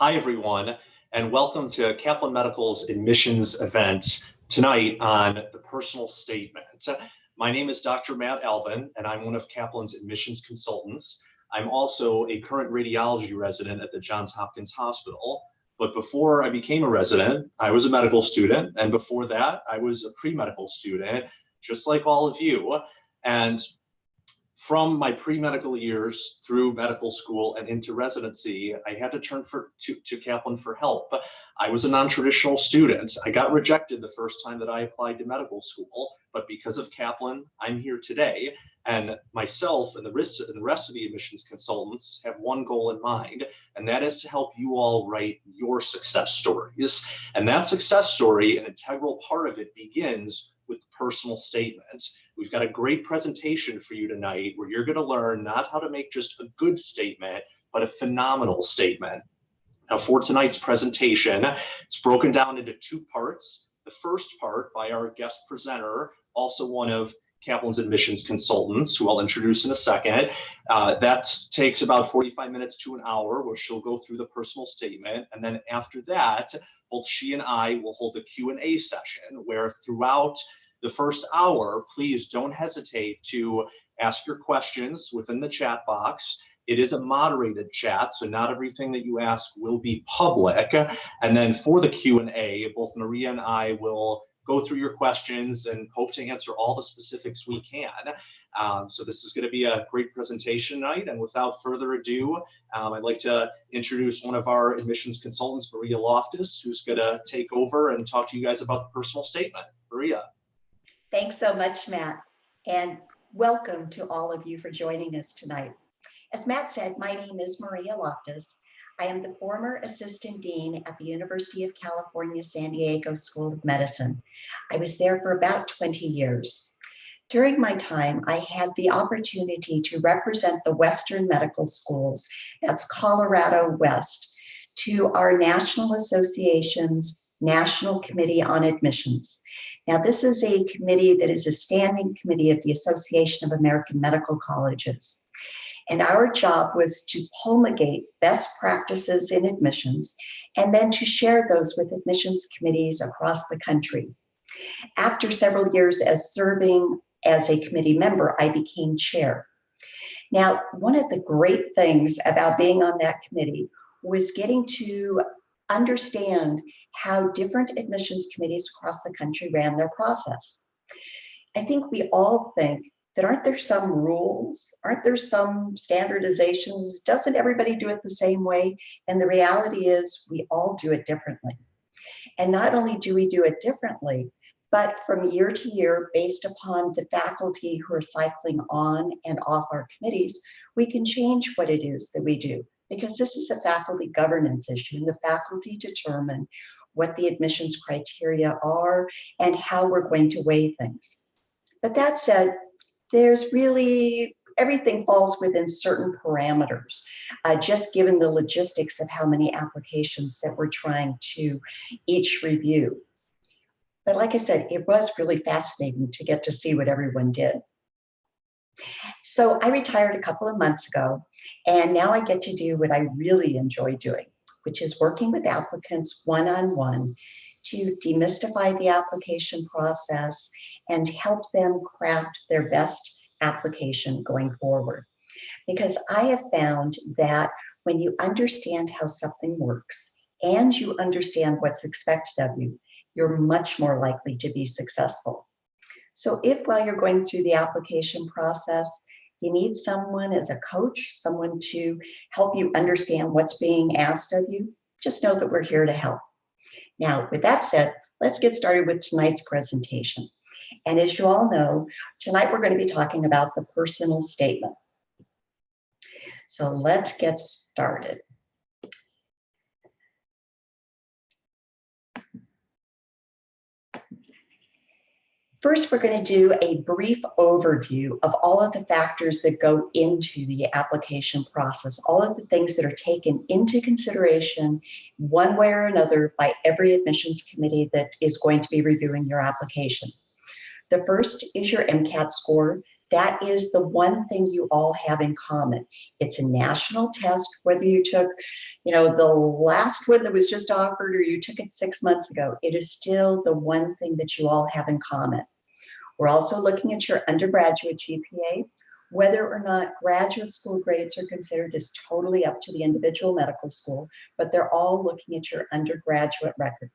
Hi, everyone, and welcome to Kaplan Medical's admissions event tonight on the personal statement. My name is Dr. Matt Alvin, and I'm one of Kaplan's admissions consultants. I'm also a current radiology resident at the Johns Hopkins Hospital. But before I became a resident, I was a medical student, and before that, I was a pre-medical student, just like all of you. And from my pre-medical years through medical school and into residency, I had to turn to Kaplan for help. I was a non-traditional student. I got rejected the first time that I applied to medical school, but because of Kaplan, I'm here today. And myself and the rest of the admissions consultants have one goal in mind, and that is to help you all write your success stories. And that success story, an integral part of it, begins with the personal statement. We've got a great presentation for you tonight where you're going to learn not how to make just a good statement, but a phenomenal statement. Now, for tonight's presentation, it's broken down into two parts. The first part by our guest presenter, also one of Kaplan's admissions consultants, who I'll introduce in a second. That takes about 45 minutes to an hour, where she'll go through the personal statement. And then after that, both she and I will hold a Q&A session where throughout the first hour, please don't hesitate to ask your questions within the chat box. It is a moderated chat, so not everything that you ask will be public. And then for the Q&A, both Maria and I will go through your questions and hope to answer all the specifics we can. So this is going to be a great presentation tonight. And without further ado, I'd like to introduce one of our admissions consultants, Maria Loftus, who's going to take over and talk to you guys about the personal statement. Maria. Thanks so much, Matt, and welcome to all of you for joining us tonight. As Matt said, my name is Maria Loftus. I am the former assistant dean at the University of California, San Diego School of Medicine. I was there for about 20 years. During my time, I had the opportunity to represent the Western medical schools, that's Colorado West, to our National Association's National Committee on Admissions. Now, this is a committee that is a standing committee of the Association of American Medical Colleges. And our job was to promulgate best practices in admissions and then to share those with admissions committees across the country. After several years as serving as a committee member, I became chair. Now, one of the great things about being on that committee was getting to understand how different admissions committees across the country ran their process. I think we all think that aren't there some rules? Aren't there some standardizations? Doesn't everybody do it the same way? And the reality is we all do it differently. And not only do we do it differently, but from year to year, based upon the faculty who are cycling on and off our committees, we can change what it is that we do, because this is a faculty governance issue, and the faculty determine what the admissions criteria are and how we're going to weigh things. But that said, there's really, everything falls within certain parameters, just given the logistics of how many applications that we're trying to each review. But like I said, it was really fascinating to get to see what everyone did. So I retired a couple of months ago, and now I get to do what I really enjoy doing, which is working with applicants one-on-one to demystify the application process and help them craft their best application going forward. Because I have found that when you understand how something works and you understand what's expected of you, you're much more likely to be successful. So if while you're going through the application process, you need someone as a coach, someone to help you understand what's being asked of you, just know that we're here to help. Now, with that said, let's get started with tonight's presentation. And as you all know, tonight we're going to be talking about the personal statement. So let's get started. First, we're going to do a brief overview of all of the factors that go into the application process, all of the things that are taken into consideration one way or another by every admissions committee that is going to be reviewing your application. The first is your MCAT score. That is the one thing you all have in common. It's a national test, whether you took, the last one that was just offered or you took it 6 months ago, it is still the one thing that you all have in common. We're also looking at your undergraduate GPA. Whether or not graduate school grades are considered is totally up to the individual medical school, but they're all looking at your undergraduate record.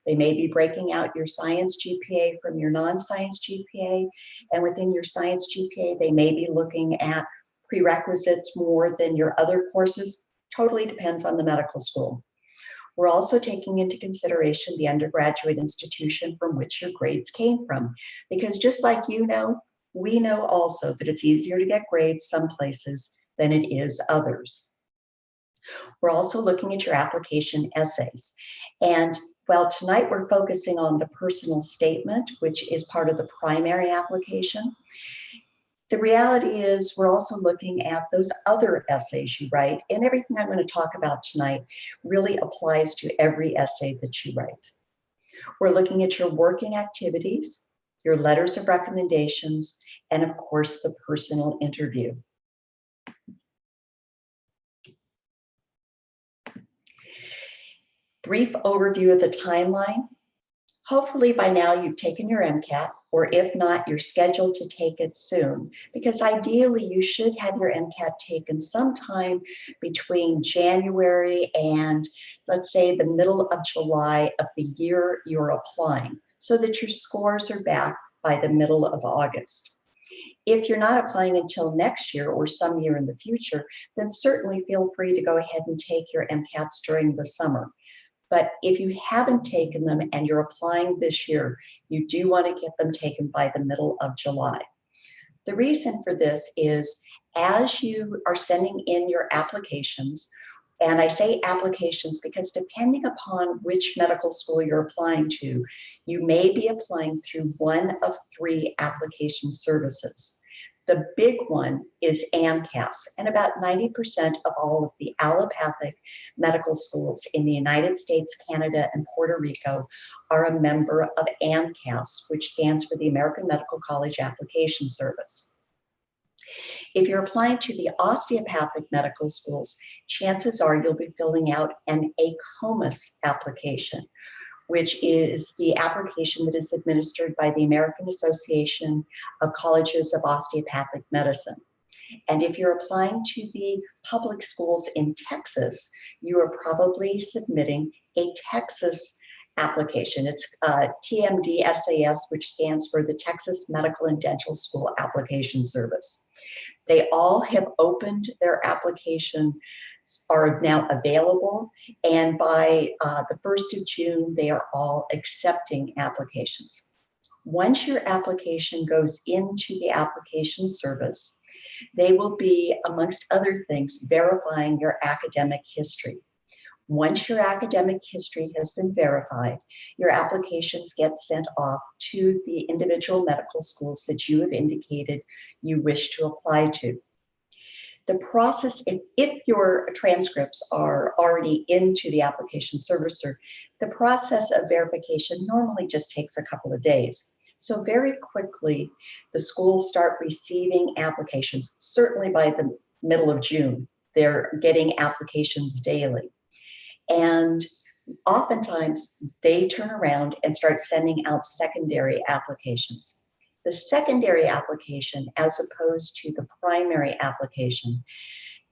They may be breaking out your science GPA from your non-science GPA, and within your science GPA, they may be looking at prerequisites more than your other courses. Totally depends on the medical school. We're also taking into consideration the undergraduate institution from which your grades came from, because just like we know also that it's easier to get grades some places than it is others. We're also looking at your application essays. And well, tonight we're focusing on the personal statement, which is part of the primary application. The reality is we're also looking at those other essays you write, and everything I'm going to talk about tonight really applies to every essay that you write. We're looking at your working activities, your letters of recommendations, and of course, the personal interview. Brief overview of the timeline. Hopefully by now you've taken your MCAT, or if not, you're scheduled to take it soon, because ideally you should have your MCAT taken sometime between January and, let's say, the middle of July of the year you're applying, so that your scores are back by the middle of August. If you're not applying until next year or some year in the future, then certainly feel free to go ahead and take your MCATs during the summer. But if you haven't taken them and you're applying this year, you do want to get them taken by the middle of July. The reason for this is as you are sending in your applications, and I say applications because depending upon which medical school you're applying to, you may be applying through one of 3 application services. The big one is AMCAS, and about 90% of all of the allopathic medical schools in the United States, Canada, and Puerto Rico are a member of AMCAS, which stands for the American Medical College Application Service. If you're applying to the osteopathic medical schools, chances are you'll be filling out an ACOMAS application, which is the application that is administered by the American Association of Colleges of Osteopathic Medicine. And if you're applying to the public schools in Texas, you are probably submitting a Texas application. It's TMD-SAS, which stands for the Texas Medical and Dental School Application Service. They all have opened their application, are now available, and by the 1st of June, they are all accepting applications. Once your application goes into the application service, they will be, amongst other things, verifying your academic history. Once your academic history has been verified, your applications get sent off to the individual medical schools that you have indicated you wish to apply to. The process, if your transcripts are already into the application servicer, the process of verification normally just takes a couple of days. So very quickly, the schools start receiving applications, certainly by the middle of June. They're getting applications daily. And oftentimes, they turn around and start sending out secondary applications. The secondary application, as opposed to the primary application,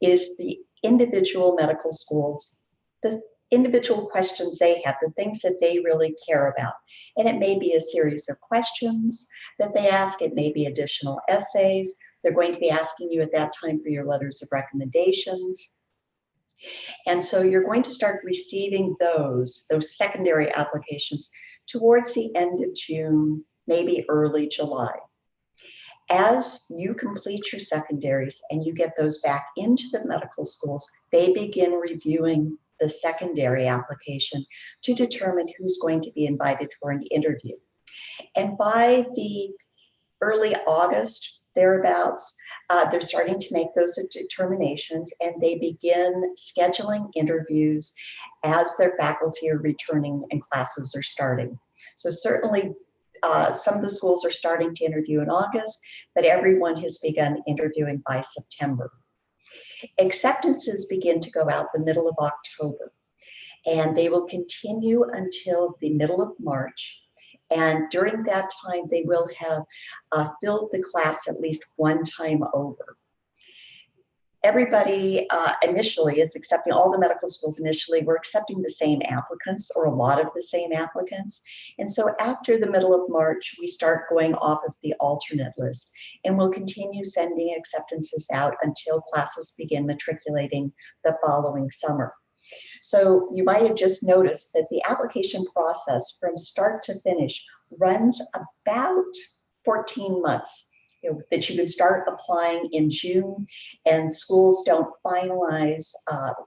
is the individual medical schools, the individual questions they have, the things that they really care about. And it may be a series of questions that they ask. It may be additional essays. They're going to be asking you at that time for your letters of recommendations. And so you're going to start receiving those secondary applications towards the end of June, maybe early July. As you complete your secondaries and you get those back into the medical schools, they begin reviewing the secondary application to determine who's going to be invited for an interview. And by the early August, thereabouts, they're starting to make those determinations, and they begin scheduling interviews as their faculty are returning and classes are starting. So certainly some of the schools are starting to interview in August, but everyone has begun interviewing by September. Acceptances begin to go out the middle of October, and they will continue until the middle of March. And during that time, they will have filled the class at least one time over. Everybody initially is accepting, all the medical schools initially were accepting the same applicants, or a lot of the same applicants. And so after the middle of March, we start going off of the alternate list, and we'll continue sending acceptances out until classes begin matriculating the following summer. So you might have just noticed that the application process from start to finish runs about 14 months. That you can start applying in June, and schools don't finalize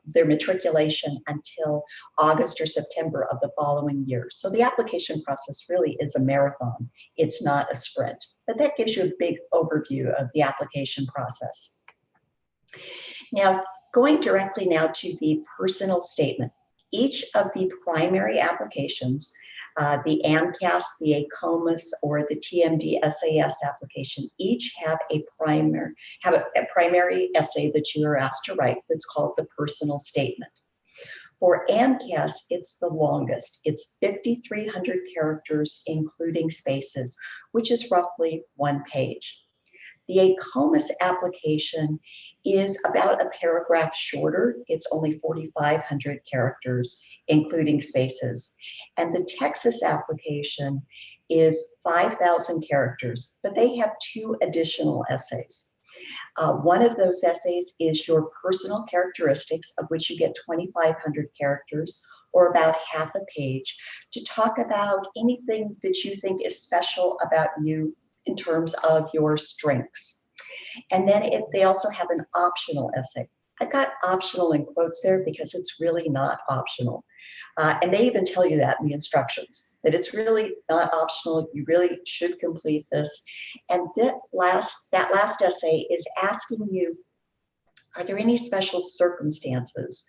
their matriculation until August or September of the following year. So the application process really is a marathon. It's not a sprint, but that gives you a big overview of the application process. Now, going directly now to the personal statement. Each of the primary applications, the AMCAS, the ACOMAS, or the TMD SAS application, each have a primary essay that you are asked to write that's called the personal statement. For AMCAS, it's the longest. It's 5,300 characters, including spaces, which is roughly 1 page. The ACOMAS application is about a paragraph shorter. It's only 4,500 characters, including spaces. And the Texas application is 5,000 characters, but they have 2 additional essays. One of those essays is your personal characteristics, of which you get 2,500 characters, or about half a page, to talk about anything that you think is special about you in terms of your strengths. And then they also have an optional essay. I've got optional in quotes there because it's really not optional. And they even tell you that in the instructions, that it's really not optional. You really should complete this. And that last essay is asking you, are there any special circumstances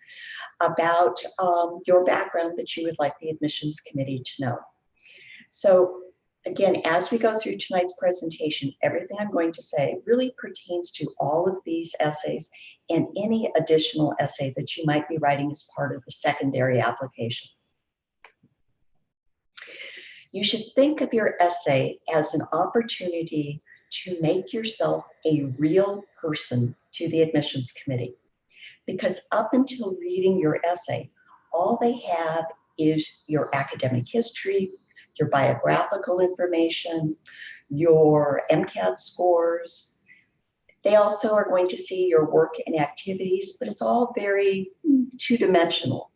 about your background that you would like the admissions committee to know? So again, as we go through tonight's presentation, everything I'm going to say really pertains to all of these essays and any additional essay that you might be writing as part of the secondary application. You should think of your essay as an opportunity to make yourself a real person to the admissions committee. Because up until reading your essay, all they have is your academic history, your biographical information, your MCAT scores. They also are going to see your work and activities, but it's all very two-dimensional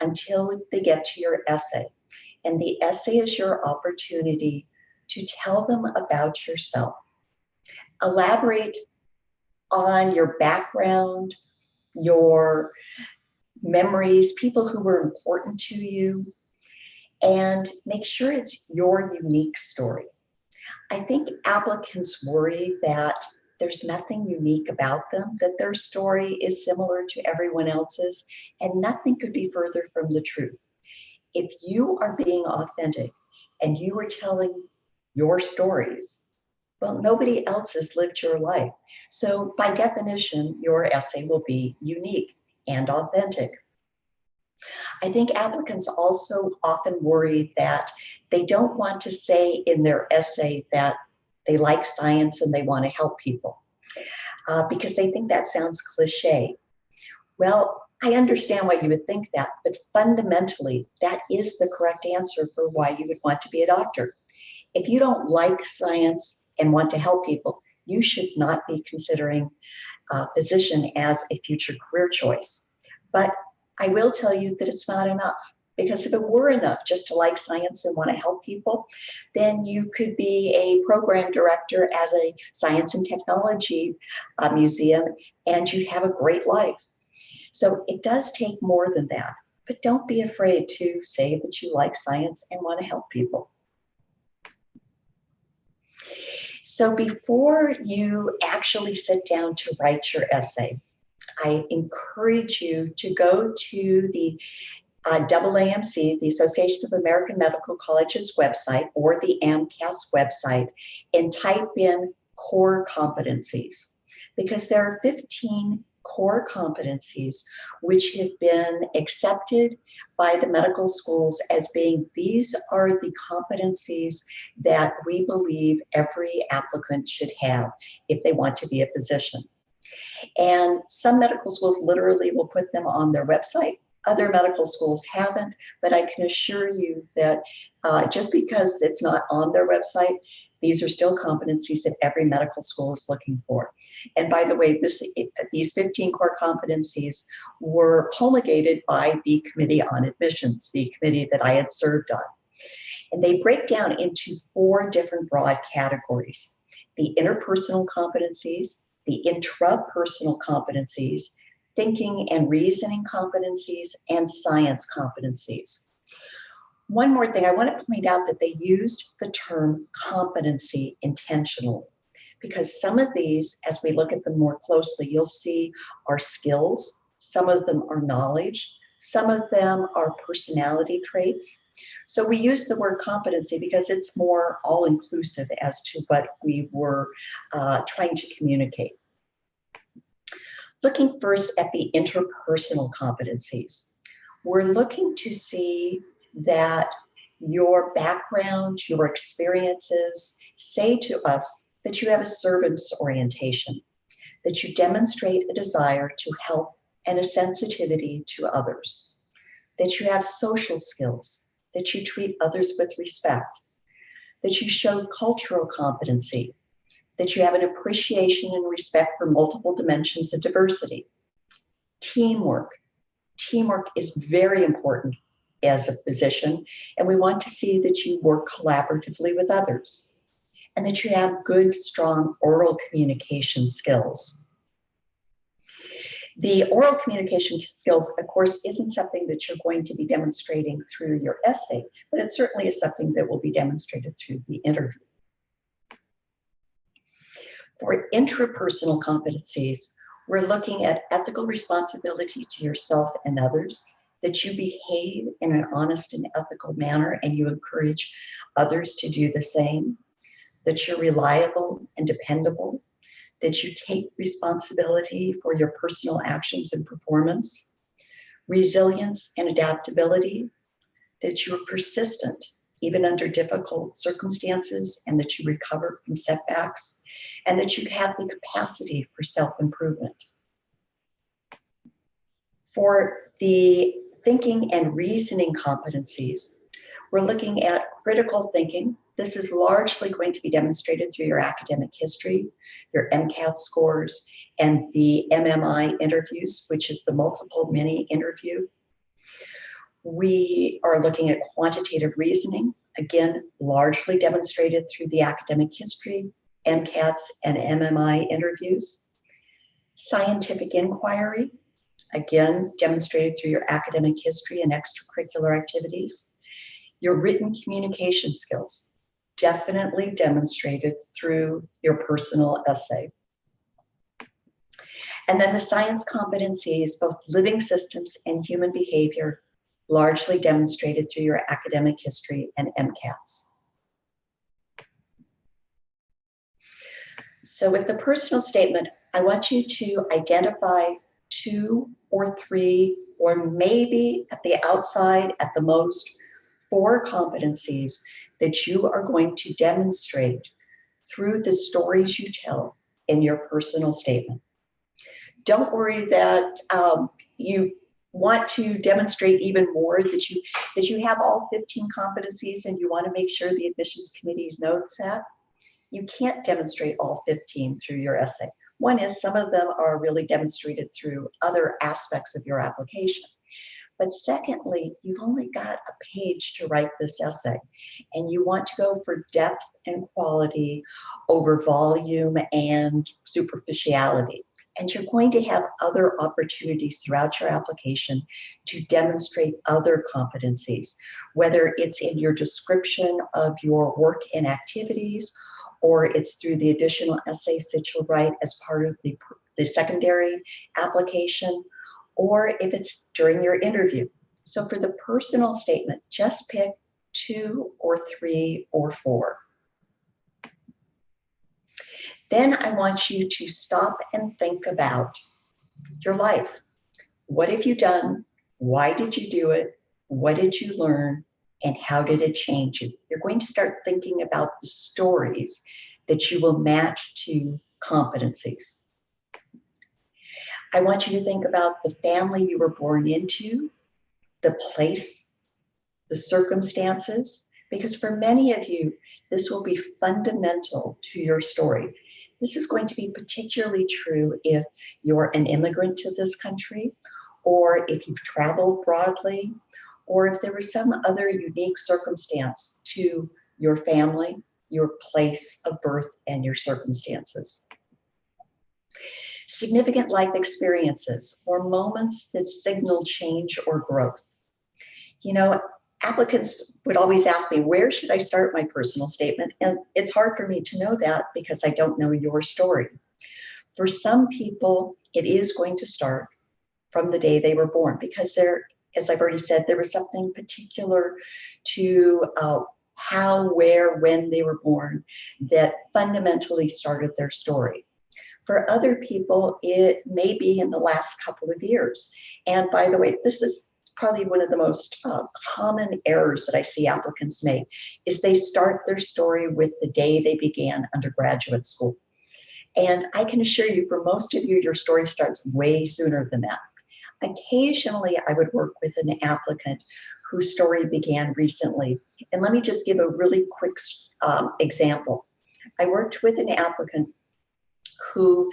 until they get to your essay. And the essay is your opportunity to tell them about yourself. Elaborate on your background, your memories, people who were important to you, and make sure it's your unique story. I think applicants worry that there's nothing unique about them, that their story is similar to everyone else's, and nothing could be further from the truth. If you are being authentic and you are telling your stories, well, nobody else has lived your life. So by definition, your essay will be unique and authentic. I think applicants also often worry that they don't want to say in their essay that they like science and they want to help people because they think that sounds cliche. Well, I understand why you would think that, but fundamentally, that is the correct answer for why you would want to be a doctor. If you don't like science and want to help people, you should not be considering physician as a future career choice. But I will tell you that it's not enough, because if it were enough just to like science and want to help people, then you could be a program director at a science and technology museum and you'd have a great life. So it does take more than that, but don't be afraid to say that you like science and want to help people. So before you actually sit down to write your essay, I encourage you to go to the AAMC, the Association of American Medical Colleges website, or the AMCAS website, and type in core competencies, because there are 15 core competencies which have been accepted by the medical schools as being these are the competencies that we believe every applicant should have if they want to be a physician. And some medical schools literally will put them on their website. Other medical schools haven't, but I can assure you that just because it's not on their website, these are still competencies that every medical school is looking for. And by the way, these 15 core competencies were promulgated by the Committee on Admissions, the committee that I had served on. And they break down into 4 different broad categories: the interpersonal competencies, the intrapersonal competencies, thinking and reasoning competencies, and science competencies. One more thing, I want to point out that they used the term competency intentionally, because some of these, as we look at them more closely, you'll see are skills, some of them are knowledge, some of them are personality traits. So we use the word competency because it's more all-inclusive as to what we were trying to communicate. Looking first at the interpersonal competencies, we're looking to see that your background, your experiences say to us that you have a servant's orientation, that you demonstrate a desire to help and a sensitivity to others, that you have social skills, that you treat others with respect, that you show cultural competency, that you have an appreciation and respect for multiple dimensions of diversity. Teamwork. Teamwork is very important as a physician, and we want to see that you work collaboratively with others, and that you have good, strong oral communication skills. The oral communication skills, of course, isn't something that you're going to be demonstrating through your essay, but it certainly is something that will be demonstrated through the interview. For intrapersonal competencies, we're looking at ethical responsibility to yourself and others, that you behave in an honest and ethical manner and you encourage others to do the same, that you're reliable and dependable, that you take responsibility for your personal actions and performance, resilience and adaptability, that you're persistent even under difficult circumstances and that you recover from setbacks, and that you have the capacity for self-improvement. For the thinking and reasoning competencies, we're looking at critical thinking. This is largely going to be demonstrated through your academic history, your MCAT scores, and the MMI interviews, which is the multiple mini interview. We are looking at quantitative reasoning, again, largely demonstrated through the academic history, MCATs, and MMI interviews. Scientific inquiry, again, demonstrated through your academic history and extracurricular activities. Your written communication skills, definitely demonstrated through your personal essay. And then the science competencies, both living systems and human behavior, largely demonstrated through your academic history and MCATs. So with the personal statement, I want you to identify 2 or 3, or maybe at the outside, at the most, 4 competencies that you are going to demonstrate through the stories you tell in your personal statement. Don't worry that you want to demonstrate even more, that you have all 15 competencies and you want to make sure the admissions committees knows that. You can't demonstrate all 15 through your essay. One is some of them are really demonstrated through other aspects of your application. But secondly, you've only got a page to write this essay, and you want to go for depth and quality over volume and superficiality. And you're going to have other opportunities throughout your application to demonstrate other competencies, whether it's in your description of your work and activities, or it's through the additional essays that you'll write as part of the secondary application, or if it's during your interview. So for the personal statement, just pick 2 or 3 or 4. Then I want you to stop and think about your life. What have you done? Why did you do it? What did you learn? And how did it change you? You're going to start thinking about the stories that you will match to competencies. I want you to think about the family you were born into, the place, the circumstances, because for many of you, this will be fundamental to your story. This is going to be particularly true if you're an immigrant to this country, or if you've traveled broadly, or if there was some other unique circumstance to your family, your place of birth, and your circumstances. Significant life experiences or moments that signal change or growth. You know, applicants would always ask me, where should I start my personal statement? And it's hard for me to know that because I don't know your story. For some people, it is going to start from the day they were born because there, as I've already said, there was something particular to how, where, when they were born that fundamentally started their story. For other people, it may be in the last couple of years. And by the way, this is probably one of the most common errors that I see applicants make, is they start their story with the day they began undergraduate school. And I can assure you, for most of you, your story starts way sooner than that. Occasionally, I would work with an applicant whose story began recently. And let me just give a really quick example. I worked with an applicant who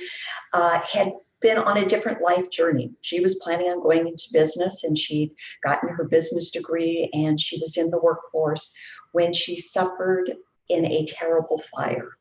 had been on a different life journey. She was planning on going into business, and she'd gotten her business degree, and she was in the workforce when she suffered in a terrible fire.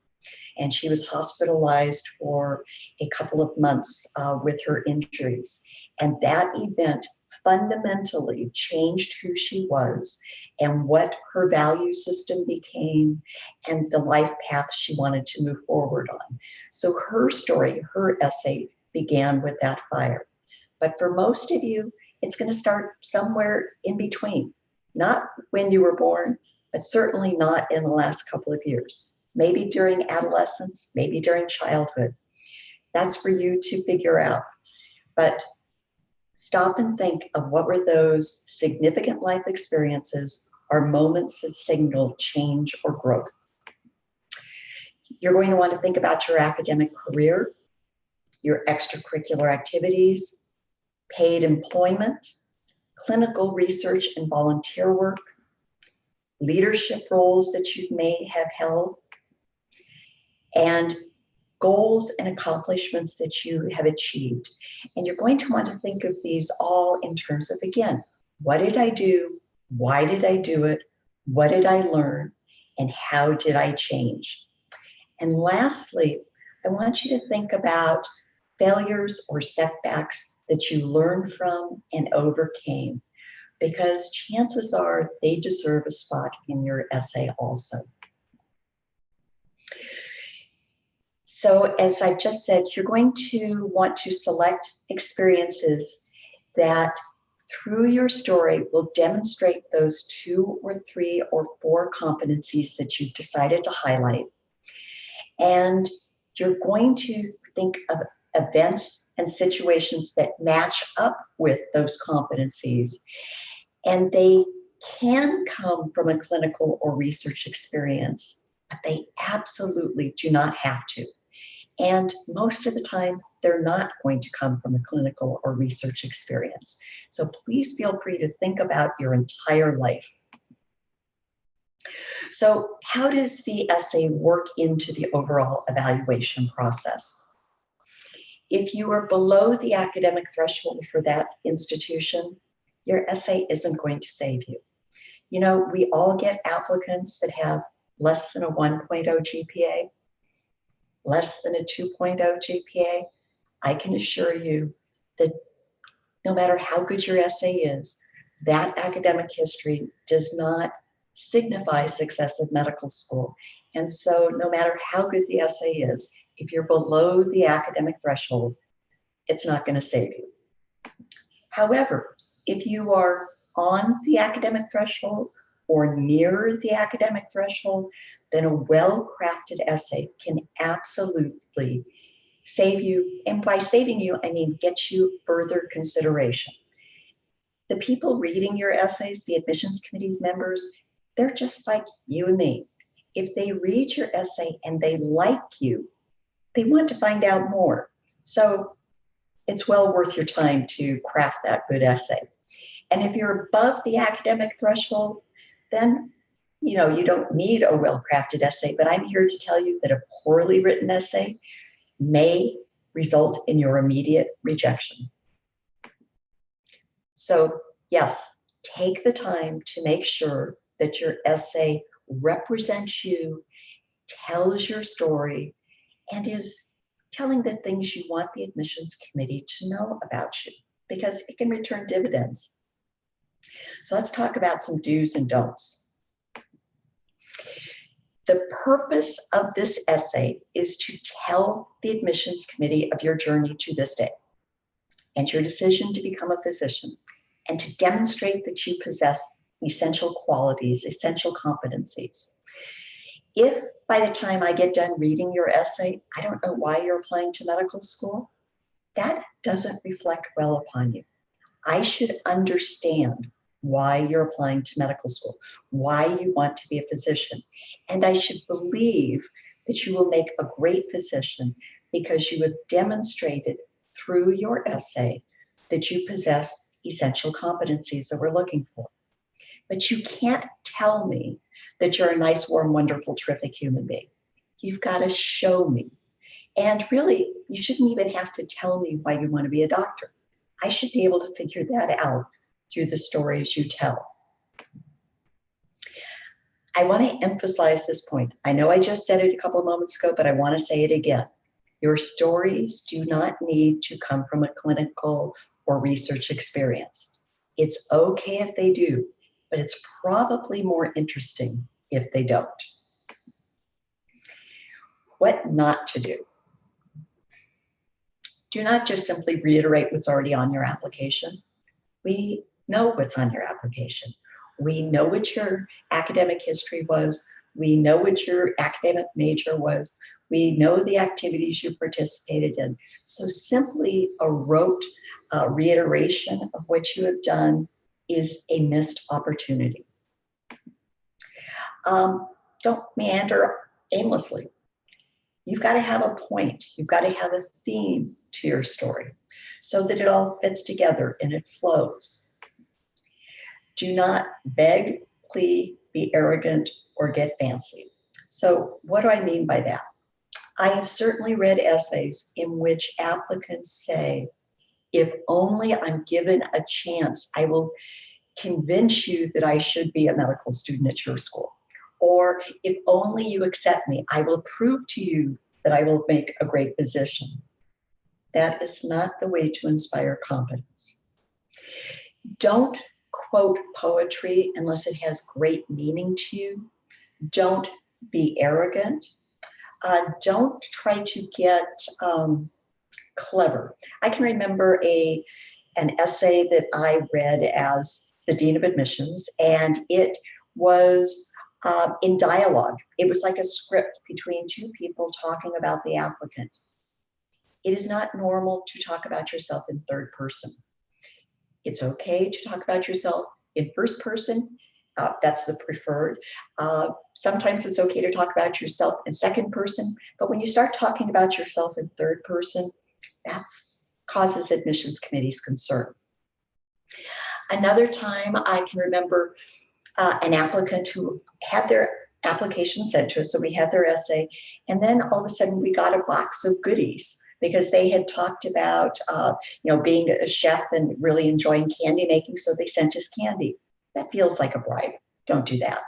And she was hospitalized for a couple of months with her injuries. And that event fundamentally changed who she was and what her value system became and the life path she wanted to move forward on. So her story, her essay began with that fire. But for most of you, it's going to start somewhere in between, not when you were born, but certainly not in the last couple of years. Maybe during adolescence, maybe during childhood. That's for you to figure out. But stop and think of what were those significant life experiences or moments that signal change or growth. You're going to want to think about your academic career, your extracurricular activities, paid employment, clinical research and volunteer work, leadership roles that you may have held, and goals and accomplishments that you have achieved. And you're going to want to think of these all in terms of, again, what did I do? Why did I do it? What did I learn? And how did I change? And lastly, I want you to think about failures or setbacks that you learned from and overcame, because chances are they deserve a spot in your essay also. So as I just said, you're going to want to select experiences that through your story will demonstrate those 2 or 3 or 4 competencies that you've decided to highlight. And you're going to think of events and situations that match up with those competencies. And they can come from a clinical or research experience, but they absolutely do not have to. And most of the time, they're not going to come from a clinical or research experience. So please feel free to think about your entire life. So how does the essay work into the overall evaluation process? If you are below the academic threshold for that institution, your essay isn't going to save you. You know, we all get applicants that have less than a 1.0 GPA, less than a 2.0 GPA. I can assure you that no matter how good your essay is, that academic history does not signify success at medical school. And so no matter how good the essay is, if you're below the academic threshold, it's not going to save you. However, if you are on the academic threshold or near the academic threshold, then a well-crafted essay can absolutely save you. And by saving you, I mean get you further consideration. The people reading your essays, the admissions committee's members, they're just like you and me. If they read your essay and they like you, they want to find out more. So it's well worth your time to craft that good essay. And if you're above the academic threshold, then you don't need a well-crafted essay, but I'm here to tell you that a poorly written essay may result in your immediate rejection. So yes, take the time to make sure that your essay represents you, tells your story, and is telling the things you want the admissions committee to know about you, because it can return dividends. So let's talk about some do's and don'ts. The purpose of this essay is to tell the admissions committee of your journey to this day and your decision to become a physician, and to demonstrate that you possess essential qualities, essential competencies. If by the time I get done reading your essay, I don't know why you're applying to medical school, that doesn't reflect well upon you. I should understand why you're applying to medical school, why you want to be a physician. And I should believe that you will make a great physician because you have demonstrated through your essay that you possess essential competencies that we're looking for. But you can't tell me that you're a nice, warm, wonderful, terrific human being. You've got to show me. And really, you shouldn't even have to tell me why you want to be a doctor. I should be able to figure that out through the stories you tell. I want to emphasize this point. I know I just said it a couple of moments ago, but I want to say it again. Your stories do not need to come from a clinical or research experience. It's okay if they do, but it's probably more interesting if they don't. What not to do. Do not just simply reiterate what's already on your application. We know what's on your application. We know what your academic history was. We know what your academic major was. We know the activities you participated in. So simply a rote reiteration of what you have done is a missed opportunity. Don't meander aimlessly. You've got to have a point. You've got to have a theme to your story so that it all fits together and it flows. Do not beg, plead, be arrogant, or get fancy. So what do I mean by that? I have certainly read essays in which applicants say, if only I'm given a chance, I will convince you that I should be a medical student at your school. Or if only you accept me, I will prove to you that I will make a great physician. That is not the way to inspire confidence. Don't quote poetry unless it has great meaning to you. Don't be arrogant. Don't try to get clever. I can remember an essay that I read as the Dean of Admissions, and it was in dialogue. It was like a script between two people talking about the applicant. It is not normal to talk about yourself in third person. It's okay to talk about yourself in first person. That's the preferred. Sometimes it's okay to talk about yourself in second person, but when you start talking about yourself in third person, that causes admissions committees concern. Another time I can remember an applicant who had their application sent to us, so we had their essay, and then all of a sudden we got a box of goodies because they had talked about being a chef and really enjoying candy making, so they sent us candy. That feels like a bribe. Don't do that.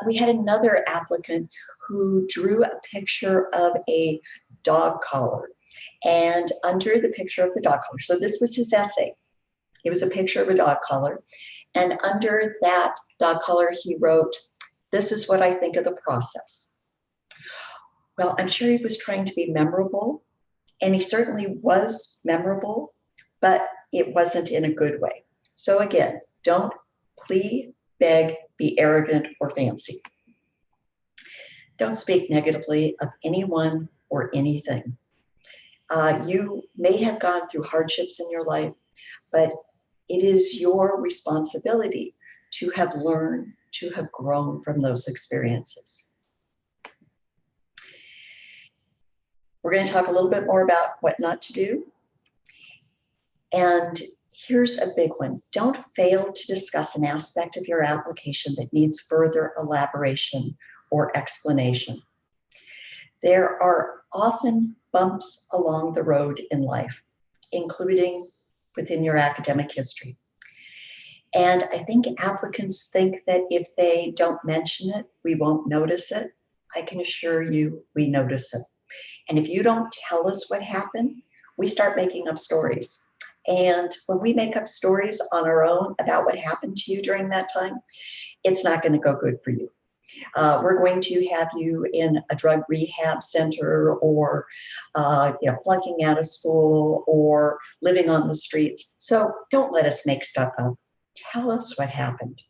We had another applicant who drew a picture of a dog collar, and under the picture of the dog collar, so this was his essay, it was a picture of a dog collar, and under that dog collar he wrote, "This is what I think of the process." Well, I'm sure he was trying to be memorable, and he certainly was memorable, but it wasn't in a good way. So again, Don't plead, beg, be arrogant or fancy. Don't speak negatively of anyone or anything. You may have gone through hardships in your life, but it is your responsibility to have learned, to have grown from those experiences. We're going to talk a little bit more about what not to do. And here's a big one. Don't fail to discuss an aspect of your application that needs further elaboration or explanation. There are often bumps along the road in life, including within your academic history. And I think applicants think that if they don't mention it, we won't notice it. I can assure you, we notice it. And if you don't tell us what happened, we start making up stories. And when we make up stories on our own about what happened to you during that time, it's not going to go good for you. We're going to have you in a drug rehab center or flunking out of school or living on the streets. So don't let us make stuff up. Tell us what happened.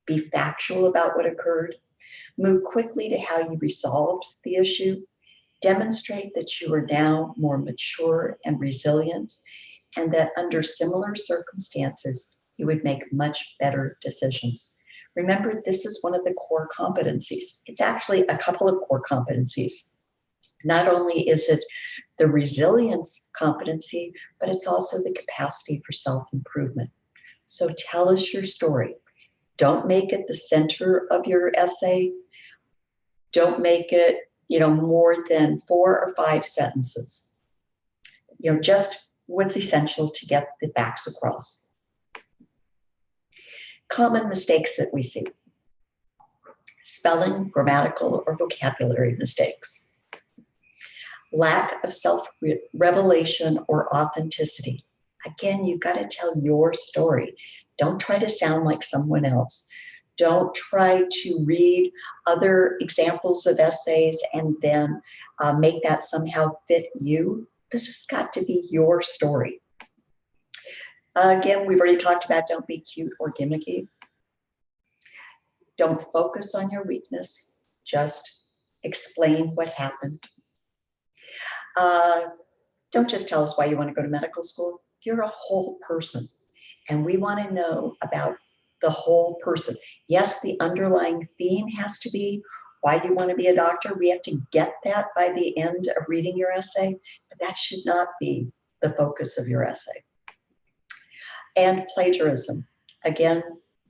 Be factual about what occurred. Move quickly to how you resolved the issue. Demonstrate that you are now more mature and resilient, and that under similar circumstances, you would make much better decisions. Remember, this is one of the core competencies. It's actually a couple of core competencies. Not only is it the resilience competency, but it's also the capacity for self-improvement. So tell us your story. Don't make it the center of your essay. Don't make it, more than 4 or 5 sentences. Just what's essential to get the facts across. Common mistakes that we see: spelling, grammatical, or vocabulary mistakes. Lack of self-revelation or authenticity. Again, you've got to tell your story. Don't try to sound like someone else. Don't try to read other examples of essays and then make that somehow fit you. This has got to be your story. Again, we've already talked about don't be cute or gimmicky. Don't focus on your weakness. Just explain what happened. Don't just tell us why you want to go to medical school. You're a whole person, and we want to know about the whole person. Yes, the underlying theme has to be why you want to be a doctor. We have to get that by the end of reading your essay, but that should not be the focus of your essay. And plagiarism. Again,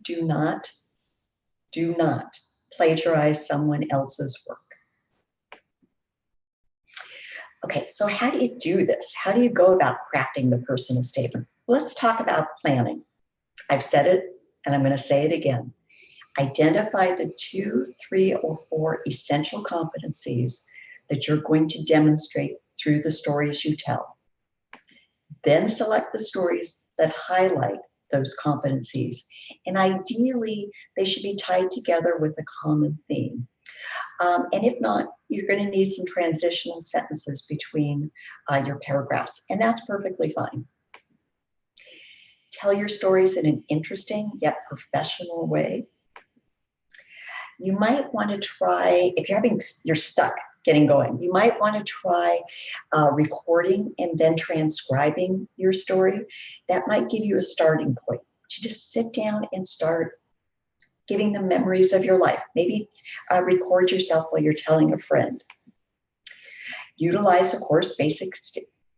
do not plagiarize someone else's work. Okay, so how do you do this? How do you go about crafting the personal statement? Well, let's talk about planning. I've said it, and I'm going to say it again. Identify the 2, 3, or 4 essential competencies that you're going to demonstrate through the stories you tell. Then select the stories that highlight those competencies. And ideally, they should be tied together with a common theme. And if not, you're going to need some transitional sentences between your paragraphs, and that's perfectly fine. Tell your stories in an interesting yet professional way. You might want to try, if you're stuck getting going, you might want to try recording and then transcribing your story. That might give you a starting point. You just sit down and start giving them memories of your life. Maybe record yourself while you're telling a friend. Utilize, of course, basic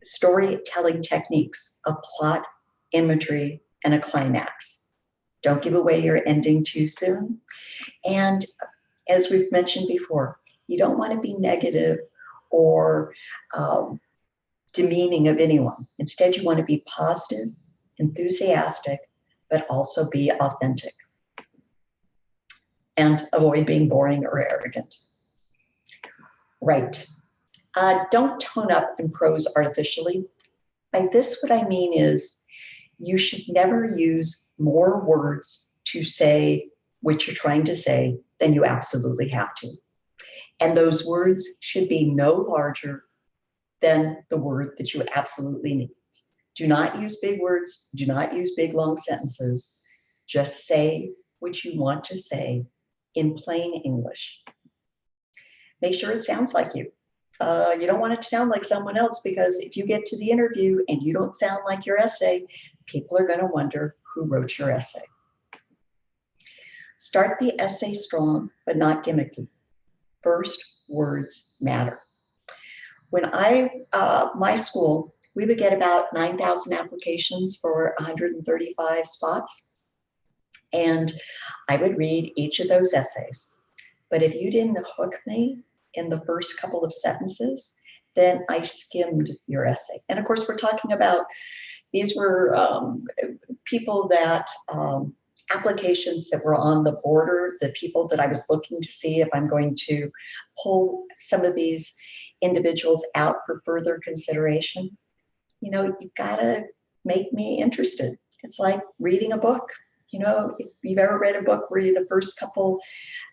storytelling techniques of plot, imagery, and a climax. Don't give away your ending too soon. And as we've mentioned before, you don't want to be negative or demeaning of anyone. Instead, you want to be positive, enthusiastic, but also be authentic. And avoid being boring or arrogant. Right. Don't tone up in prose artificially. By this, what I mean is you should never use more words to say what you're trying to say than you absolutely have to. And those words should be no larger than the word that you absolutely need. Do not use big words. Do not use big, long sentences. Just say what you want to say in plain English. Make sure it sounds like you. You don't want it to sound like someone else, because if you get to the interview and you don't sound like your essay, people are going to wonder who wrote your essay. Start the essay strong, but not gimmicky. First words matter. When my school, we would get about 9,000 applications for 135 spots. And I would read each of those essays. But if you didn't hook me in the first couple of sentences, then I skimmed your essay. And of course, we're talking about, these were people that, applications that were on the border, the people that I was looking to see if I'm going to pull some of these individuals out for further consideration. You know, you've got to make me interested. It's like reading a book. You know, if you've ever read a book where the first couple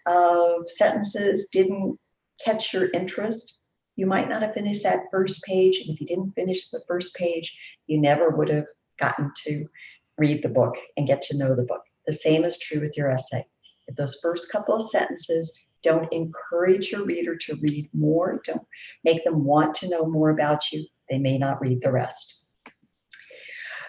of sentences didn't catch your interest, you might not have finished that first page. And if you didn't finish the first page, you never would have gotten to read the book and get to know the book. The same is true with your essay. If those first couple of sentences don't encourage your reader to read more, don't make them want to know more about you, they may not read the rest.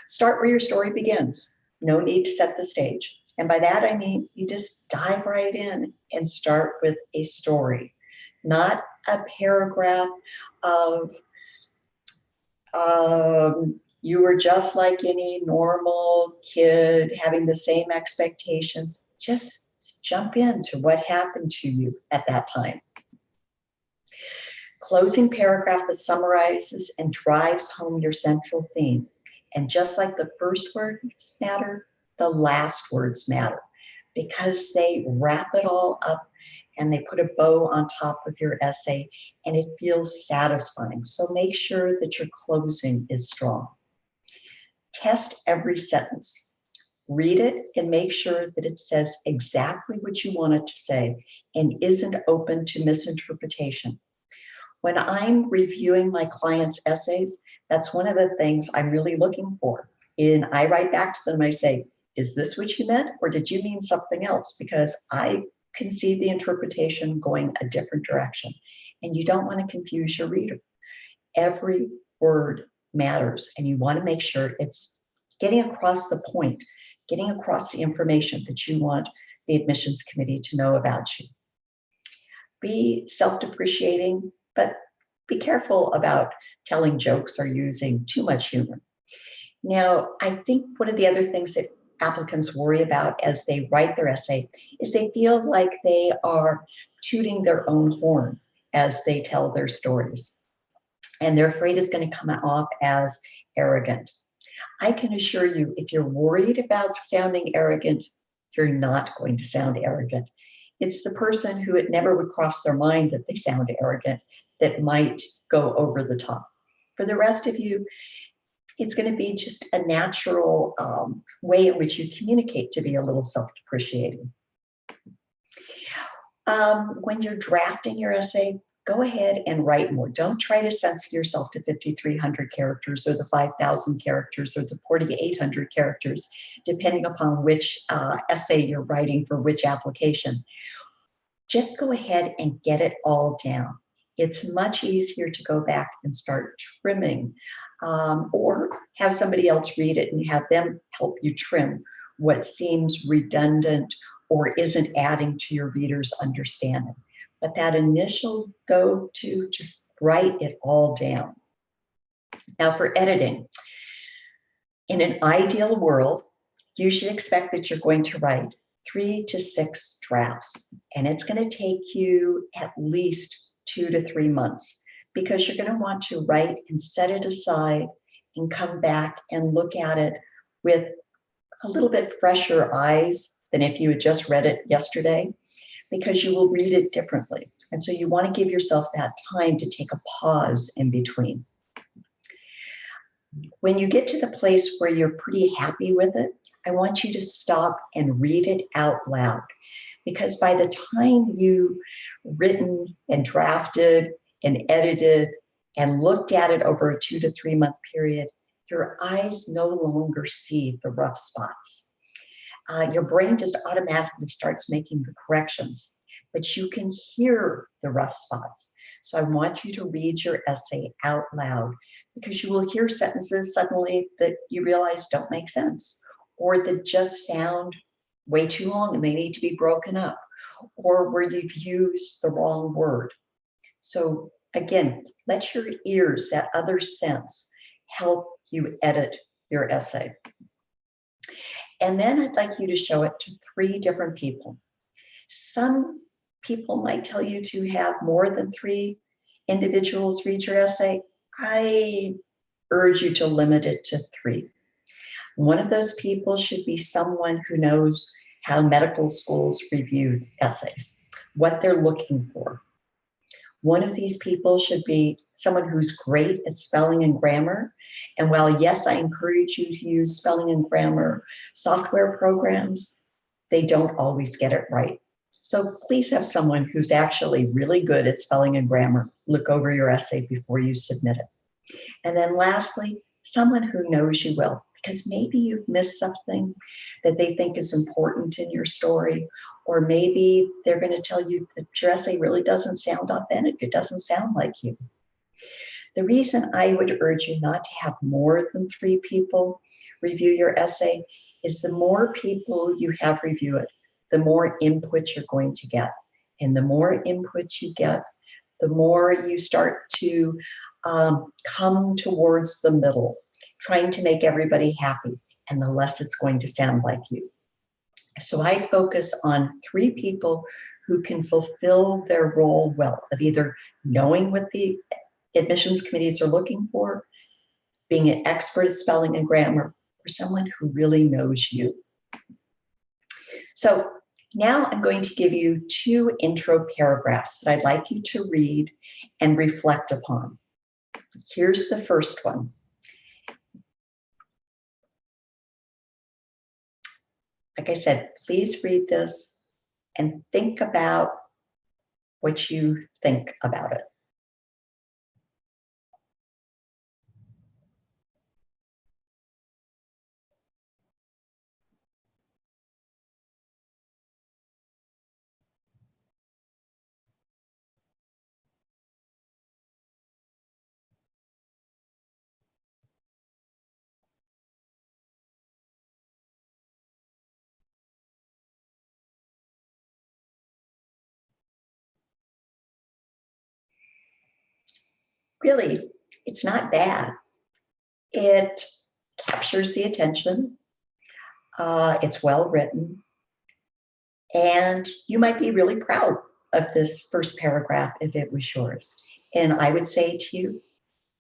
Start where your story begins. No need to set the stage. And by that, I mean, you just dive right in and start with a story, not a paragraph of, you were just like any normal kid having the same expectations. Just jump into what happened to you at that time. Closing paragraph that summarizes and drives home your central theme. And just like the first words matter, the last words matter, because they wrap it all up and they put a bow on top of your essay, and it feels satisfying. So make sure that your closing is strong. Test every sentence. Read it and make sure that it says exactly what you want it to say and isn't open to misinterpretation. When I'm reviewing my clients' essays, that's one of the things I'm really looking for. And I write back to them, I say, is this what you meant, or did you mean something else? Because I can see the interpretation going a different direction. And you don't want to confuse your reader. Every word matters, and you want to make sure it's getting across the point, getting across the information that you want the admissions committee to know about you. Be self-depreciating, but be careful about telling jokes or using too much humor. Now, I think one of the other things that applicants worry about as they write their essay is they feel like they are tooting their own horn as they tell their stories. And they're afraid it's going to come off as arrogant. I can assure you, if you're worried about sounding arrogant, you're not going to sound arrogant. It's the person who it never would cross their mind that they sound arrogant that might go over the top. For the rest of you, it's going to be just a natural way in which you communicate to be a little self-depreciating. When you're drafting your essay, go ahead and write more. Don't try to censor yourself to 5,300 characters or the 5,000 characters or the 4,800 characters, depending upon which essay you're writing for which application. Just go ahead and get it all down. It's much easier to go back and start trimming, or have somebody else read it and have them help you trim what seems redundant or isn't adding to your reader's understanding. But that initial go to, just write it all down. Now for editing, in an ideal world, you should expect that you're going to write 3 to 6 drafts, and it's going to take you at least 2 to 3 months, because you're going to want to write and set it aside and come back and look at it with a little bit fresher eyes than if you had just read it yesterday, because you will read it differently. And so you want to give yourself that time to take a pause in between. When you get to the place where you're pretty happy with it, I want you to stop and read it out loud. Because by the time you've written and drafted and edited and looked at it over a 2 to 3 month period, your eyes no longer see the rough spots. your brain just automatically starts making the corrections, but you can hear the rough spots. So I want you to read your essay out loud, because you will hear sentences suddenly that you realize don't make sense, or that just sound way too long and they need to be broken up, or where you've used the wrong word. So again, let your ears, that other sense, help you edit your essay. And then I'd like you to show it to 3 different people. Some people might tell you to have more than 3 individuals read your essay. I urge you to limit it to 3. One of those people should be someone who knows how medical schools review essays, what they're looking for. One of these people should be someone who's great at spelling and grammar. And while, yes, I encourage you to use spelling and grammar software programs, they don't always get it right. So please have someone who's actually really good at spelling and grammar look over your essay before you submit it. And then lastly, someone who knows you well, because maybe you've missed something that they think is important in your story, or maybe they're going to tell you that your essay really doesn't sound authentic. It doesn't sound like you. The reason I would urge you not to have more than 3 people review your essay is the more people you have review it, the more input you're going to get. And the more input you get, the more you start to come towards the middle, trying to make everybody happy, and the less it's going to sound like you. So I focus on 3 people who can fulfill their role well, of either knowing what the admissions committees are looking for, being an expert at spelling and grammar, or someone who really knows you. So now I'm going to give you 2 intro paragraphs that I'd like you to read and reflect upon. Here's the first one. Like I said, please read this and think about what you think about it. Really, it's not bad. It captures the attention. It's well written. And you might be really proud of this first paragraph if it was yours. And I would say to you,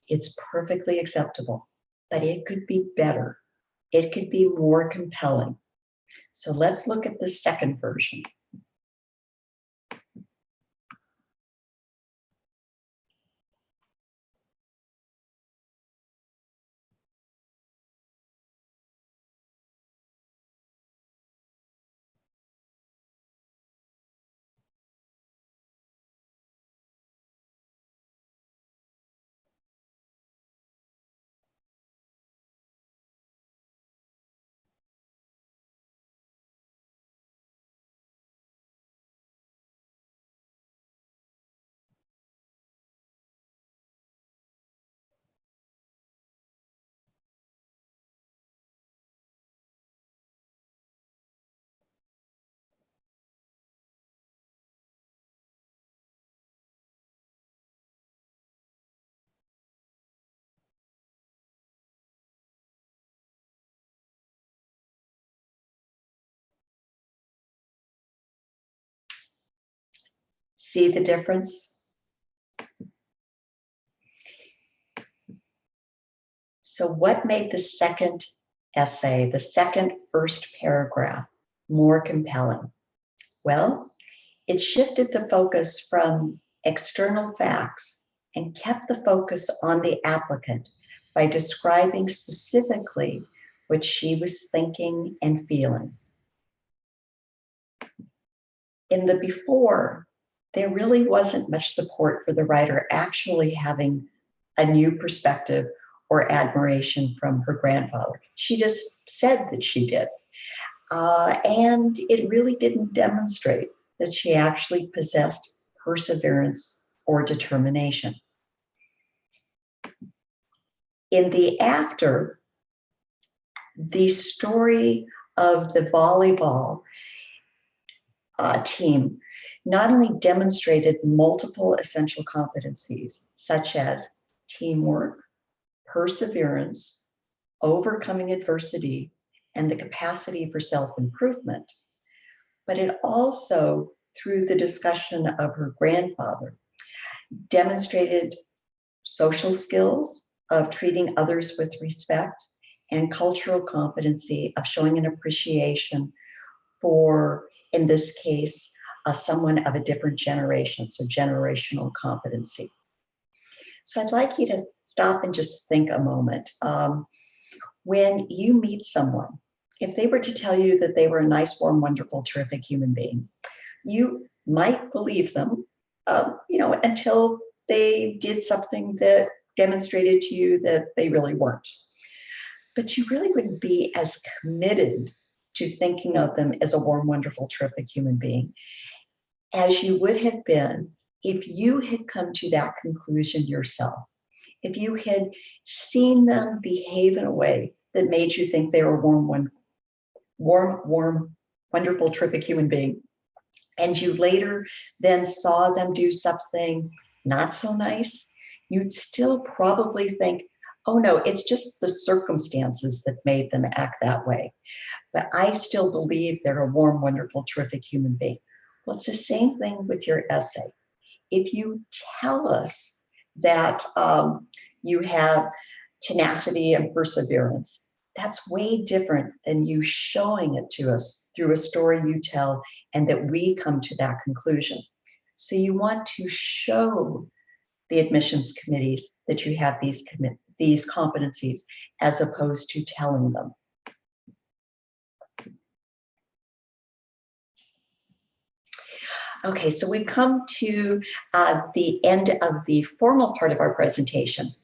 it's perfectly acceptable, but it could be better. It could be more compelling. So let's look at the second version. See the difference? So what made the second essay, the first paragraph, more compelling? Well, it shifted the focus from external facts and kept the focus on the applicant by describing specifically what she was thinking and feeling. In the before, there really wasn't much support for the writer actually having a new perspective or admiration from her grandfather. She just said that she did. And it really didn't demonstrate that she actually possessed perseverance or determination. In the after, the story of the volleyball team not only demonstrated multiple essential competencies, such as teamwork, perseverance, overcoming adversity, and the capacity for self-improvement, but it also, through the discussion of her grandfather, demonstrated social skills of treating others with respect and cultural competency of showing an appreciation for, in this case, someone of a different generation, so generational competency. So I'd like you to stop and just think a moment. When you meet someone, if they were to tell you that they were a nice, warm, wonderful, terrific human being, you might believe them, until they did something that demonstrated to you that they really weren't. But you really wouldn't be as committed to thinking of them as a warm, wonderful, terrific human being as you would have been if you had come to that conclusion yourself. If you had seen them behave in a way that made you think they were a warm, wonderful, terrific human being, and you later then saw them do something not so nice, you'd still probably think, oh no, it's just the circumstances that made them act that way. But I still believe they're a warm, wonderful, terrific human being. Well, it's the same thing with your essay. If you tell us that you have tenacity and perseverance, that's way different than you showing it to us through a story you tell and that we come to that conclusion. So you want to show the admissions committees that you have these competencies as opposed to telling them. Okay, so we've come to the end of the formal part of our presentation.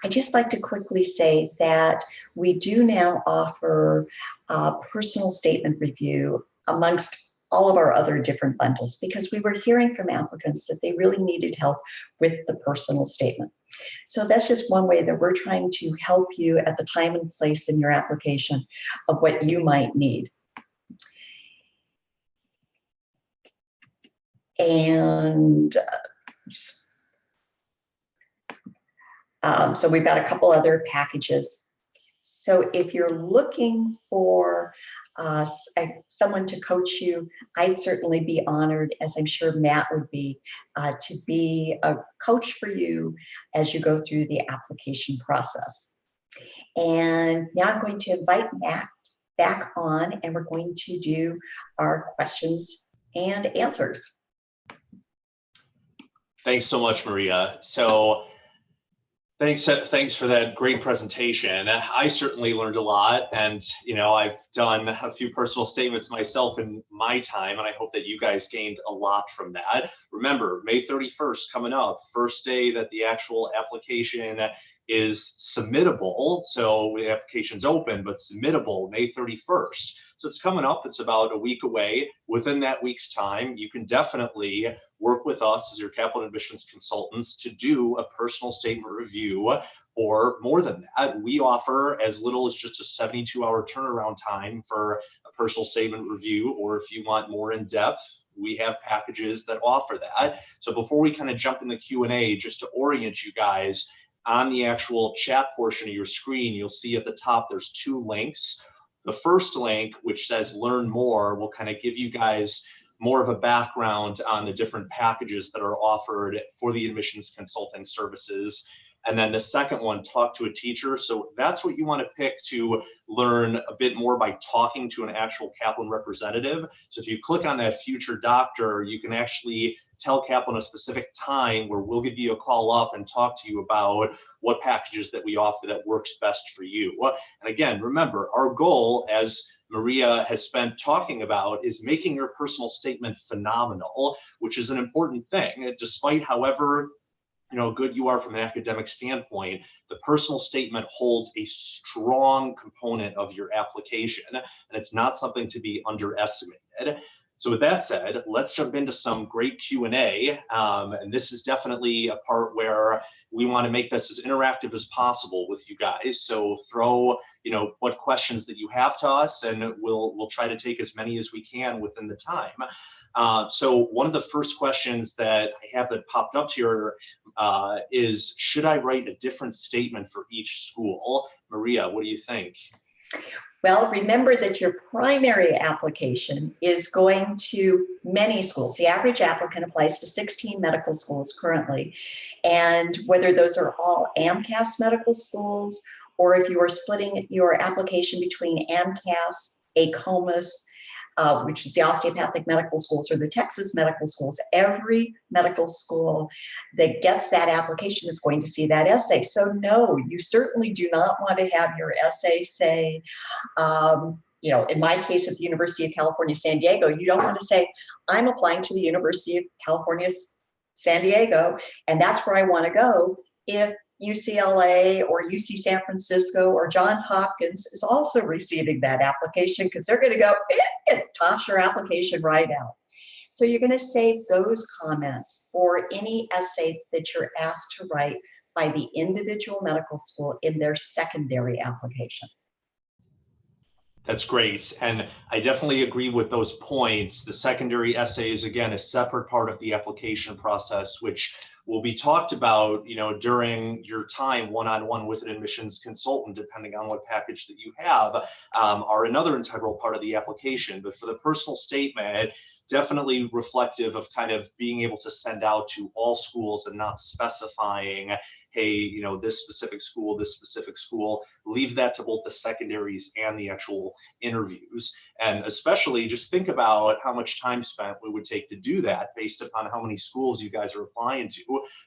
I'd just like to quickly say that we do now offer a personal statement review amongst all of our other different bundles because we were hearing from applicants that they really needed help with the personal statement. So that's just one way that we're trying to help you at the time and place in your application of what you might need. And so we've got a couple other packages. So if you're looking for someone to coach you, I'd certainly be honored, as I'm sure Matt would be, to be a coach for you as you go through the application process. And now I'm going to invite Matt back on, and we're going to do our questions and answers. Thanks so much, Maria. So thanks for that great presentation. I certainly learned a lot, and I've done a few personal statements myself in my time, and I hope that you guys gained a lot from that. Remember, May 31st coming up, first day that the actual application is submittable. So the application's open, but submittable May 31st. So it's coming up, it's about a week away. Within that week's time, you can definitely work with us as your Kaplan admissions consultants to do a personal statement review, or more than that. We offer as little as just a 72-hour turnaround time for a personal statement review, or if you want more in depth, we have packages that offer that. So before we kind of jump in the Q&A, just to orient you guys, on the actual chat portion of your screen, you'll see at the top there's two links. The first link, which says learn more, will kind of give you guys more of a background on the different packages that are offered for the admissions consulting services. And then the second one, talk to a teacher. So that's what you want to pick to learn a bit more by talking to an actual Kaplan representative. So if you click on that future doctor, you can actually tell Kaplan a specific time where we'll give you a call up and talk to you about what packages that we offer that works best for you. And again, remember, our goal, as Maria has spent talking about, is making your personal statement phenomenal, which is an important thing. Despite however good you are from an academic standpoint, the personal statement holds a strong component of your application, and it's not something to be underestimated. So with that said, let's jump into some great Q&A. And this is definitely a part where we want to make this as interactive as possible with you guys. So throw, what questions that you have to us, and we'll try to take as many as we can within the time. So one of the first questions that I have that popped up here is, should I write a different statement for each school? Maria, what do you think? Well, remember that your primary application is going to many schools. The average applicant applies to 16 medical schools currently. And whether those are all AMCAS medical schools, or if you are splitting your application between AMCAS, ACOMAS, which is the osteopathic medical schools, or the Texas medical schools, every medical school that gets that application is going to see that essay. So no, you certainly do not want to have your essay say, in my case at the University of California, San Diego, you don't want to say, I'm applying to the University of California, San Diego, and that's where I want to go, if UCLA or UC San Francisco or Johns Hopkins is also receiving that application, because they're going to go, toss your application right out. So you're going to save those comments for any essay that you're asked to write by the individual medical school in their secondary application. That's great. And I definitely agree with those points. The secondary essay is, again, a separate part of the application process, which will be talked about, during your time one-on-one with an admissions consultant, depending on what package that you have, are another integral part of the application. But for the personal statement, definitely reflective of kind of being able to send out to all schools and not specifying, hey, this specific school, leave that to both the secondaries and the actual interviews. And especially just think about how much time spent it would take to do that based upon how many schools you guys are applying to.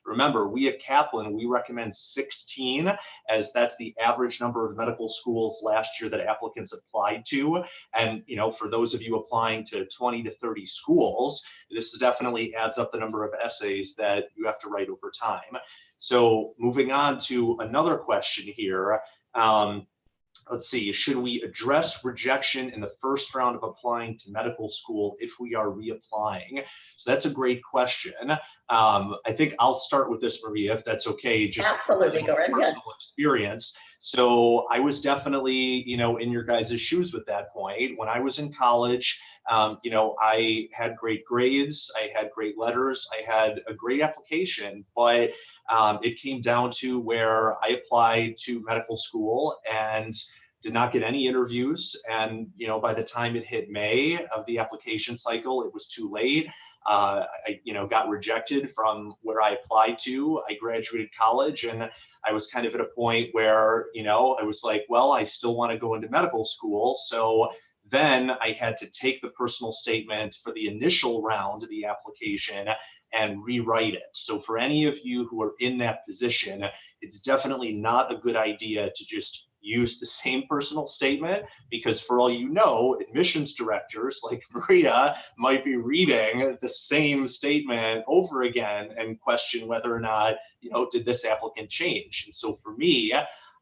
Remember, we at Kaplan, we recommend 16, as that's the average number of medical schools last year that applicants applied to. And, for those of you applying to 20 to 30 schools, this definitely adds up the number of essays that you have to write over time. So moving on to another question here. Let's see, should we address rejection in the first round of applying to medical school if we are reapplying? So that's a great question. I think I'll start with this, Maria, if that's okay. Just absolutely, go ahead. Personal experience. So I was definitely, in your guys' shoes with that point. When I was in college, I had great grades, I had great letters, I had a great application, but it came down to where I applied to medical school and did not get any interviews. And, by the time it hit May of the application cycle, it was too late. I got rejected from where I applied to. I graduated college, and I was kind of at a point where, I was like, well, I still want to go into medical school. So then I had to take the personal statement for the initial round of the application and rewrite it. So for any of you who are in that position, it's definitely not a good idea to just use the same personal statement, because for all you know, admissions directors like Maria might be reading the same statement over again and question whether or not, did this applicant change? And so for me,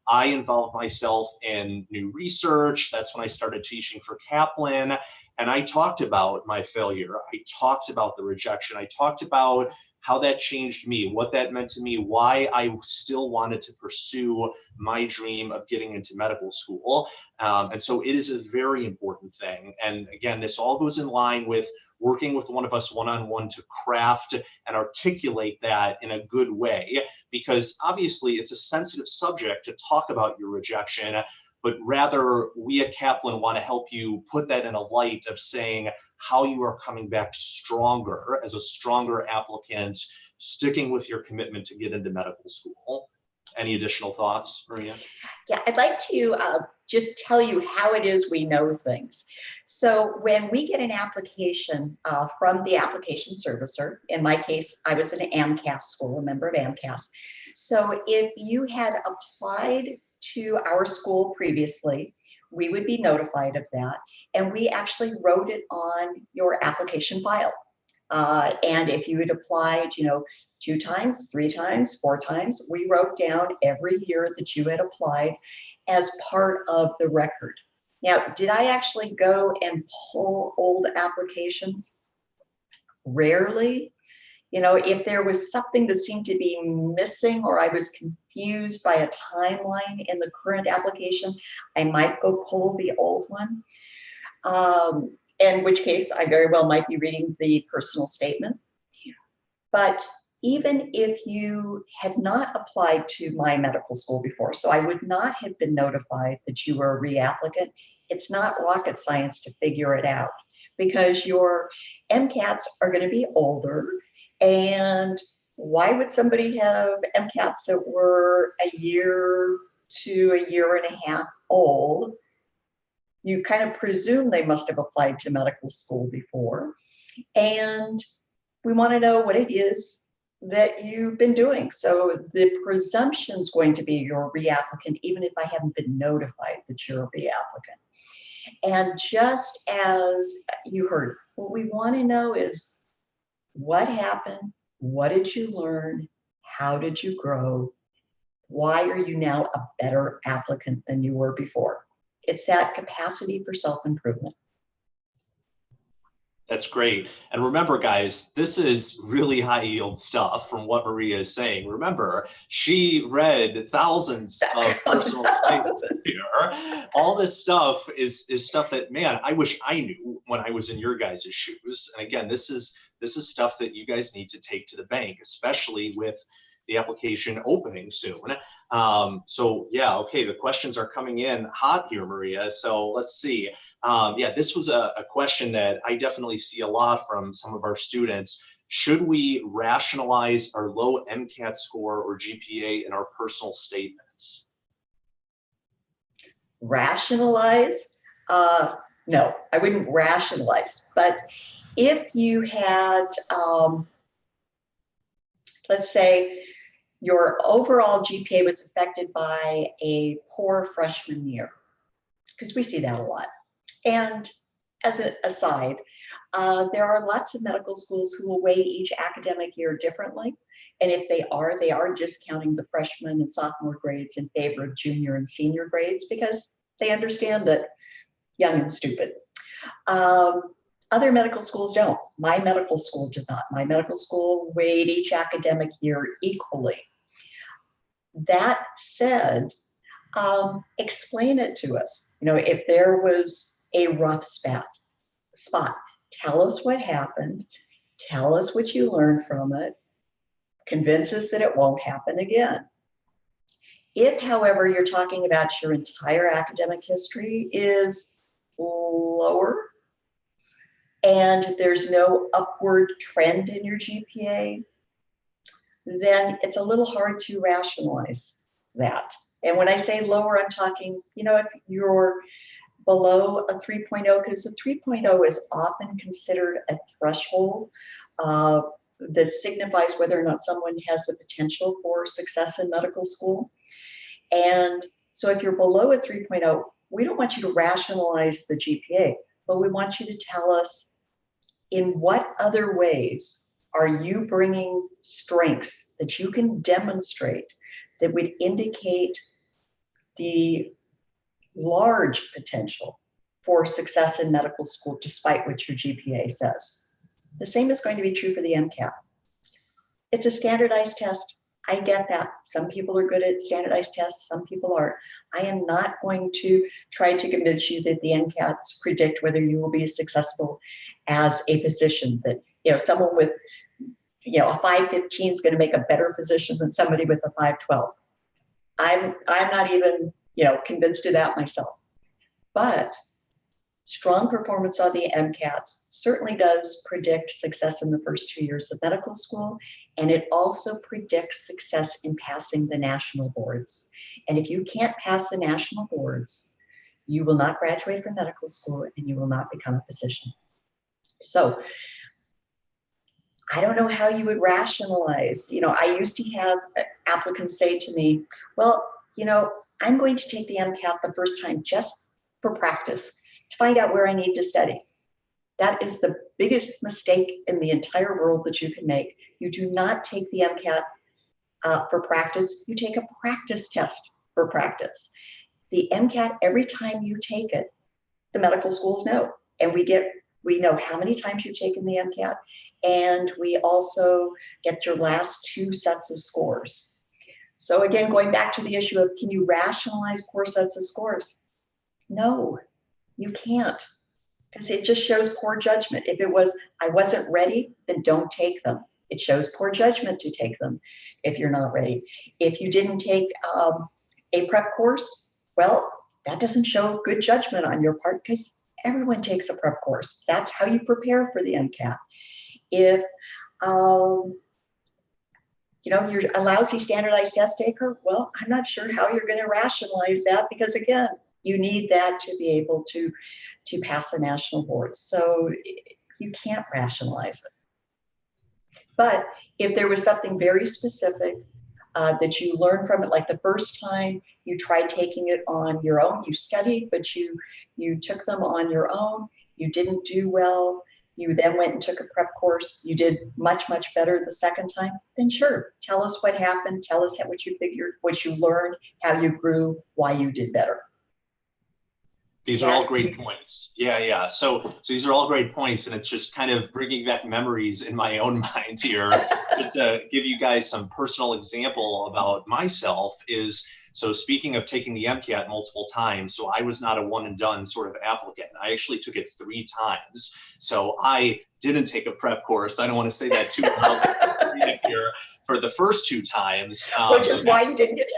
I involved myself in new research. That's when I started teaching for Kaplan. And I talked about my failure. I talked about the rejection. I talked about how that changed me, what that meant to me, why I still wanted to pursue my dream of getting into medical school. And so it is a very important thing. And again, this all goes in line with working with one of us one-on-one to craft and articulate that in a good way, because obviously it's a sensitive subject to talk about your rejection, but rather we at Kaplan want to help you put that in a light of saying how you are coming back stronger as a stronger applicant, sticking with your commitment to get into medical school. Any additional thoughts, Maria? Yeah, I'd like to just tell you how it is we know things. So when we get an application from the application servicer, in my case, I was in an AMCAS school, a member of AMCAS. So if you had applied to our school previously, we would be notified of that. And we actually wrote it on your application file. And if you had applied, 2 times, 3 times, 4 times. We wrote down every year that you had applied as part of the record. Now, did I actually go and pull old applications? Rarely. You know, if there was something that seemed to be missing or I was confused by a timeline in the current application, I might go pull the old one. In which case I very well might be reading the personal statement. But even if you had not applied to my medical school before, so I would not have been notified that you were a reapplicant, it's not rocket science to figure it out because your MCATs are going to be older. And why would somebody have MCATs that were a year to a year and a half old? You kind of presume they must have applied to medical school before. And we want to know what it is that you've been doing. So the presumption is going to be you're a reapplicant, even if I haven't been notified that you're a reapplicant. And just as you heard, what we want to know is what happened? What did you learn? How did you grow? Why are you now a better applicant than you were before? It's that capacity for self-improvement. That's great. And remember, guys, this is really high yield stuff from what Maria is saying. Remember, she read thousands of personal statements here. All this stuff is stuff that, man, I wish I knew when I was in your guys' shoes. And again, this is stuff that you guys need to take to the bank, especially with the application opening soon. So yeah, okay, the questions are coming in hot here, Maria. So let's see. Yeah, this was a question that I definitely see a lot from some of our students. Should we rationalize our low MCAT score or GPA in our personal statements? Rationalize? No, I wouldn't rationalize. But if you had, let's say, your overall GPA was affected by a poor freshman year, because we see that a lot. And as an aside, there are lots of medical schools who will weight each academic year differently. And if they are just counting the freshman and sophomore grades in favor of junior and senior grades because they understand that young and stupid. Other medical schools don't. My medical school did not. My medical school weighed each academic year equally. That said, explain it to us. You know, if there was a rough spot, tell us what happened, tell us what you learned from it, convince us that it won't happen again. If, however, you're talking about your entire academic history is lower and there's no upward trend in your GPA, then it's a little hard to rationalize that. And when I say lower, I'm talking, you know, if you're below a 3.0, because a 3.0 is often considered a threshold that signifies whether or not someone has the potential for success in medical school. And so if you're below a 3.0, we don't want you to rationalize the GPA, but we want you to tell us in what other ways are you bringing strengths that you can demonstrate that would indicate the large potential for success in medical school despite what your GPA says. The same is going to be true for the MCAT. It's a standardized test. I get that. Some people are good at standardized tests, some people aren't. I am not going to try to convince you that the MCATs predict whether you will be successful as a physician, that, you know, someone with, you know, a 515 is going to make a better physician than somebody with a 512. I'm not even, you know, convinced of that myself. But strong performance on the MCATs certainly does predict success in the first 2 years of medical school, and it also predicts success in passing the national boards. And if you can't pass the national boards, you will not graduate from medical school and you will not become a physician. So I don't know how you would rationalize. You know, I used to have applicants say to me, well, you know, I'm going to take the MCAT the first time just for practice to find out where I need to study. That is the biggest mistake in the entire world that you can make. You do not take the MCAT for practice. You take a practice test for practice. The MCAT, every time you take it, the medical schools know, and we know how many times you've taken the MCAT, and we also get your last 2 sets of scores. So again, going back to the issue of, can you rationalize poor sets of scores? No, you can't, because it just shows poor judgment. If it was, I wasn't ready, then don't take them. It shows poor judgment to take them if you're not ready. If you didn't take a prep course, well, that doesn't show good judgment on your part, because everyone takes a prep course. That's how you prepare for the MCAT. If you're a lousy standardized test taker, well, I'm not sure how you're going to rationalize that, because again, you need that to be able to pass the national boards. So you can't rationalize it. But if there was something very specific that you learned from it, like the first time you tried taking it on your own, you studied, but you took them on your own, you didn't do well, you then went and took a prep course, you did much, much better the second time, then sure, tell us what happened, tell us what you figured, what you learned, how you grew, why you did better. These are all great points. Yeah. So these are all great points, and it's just kind of bringing back memories in my own mind here. Just to give you guys some personal example about myself is, so speaking of taking the MCAT multiple times, so I was not a one and done sort of applicant. I actually took it 3 times. So I didn't take a prep course. I don't want to say that too loudly here for the first 2 times. Which is why you didn't get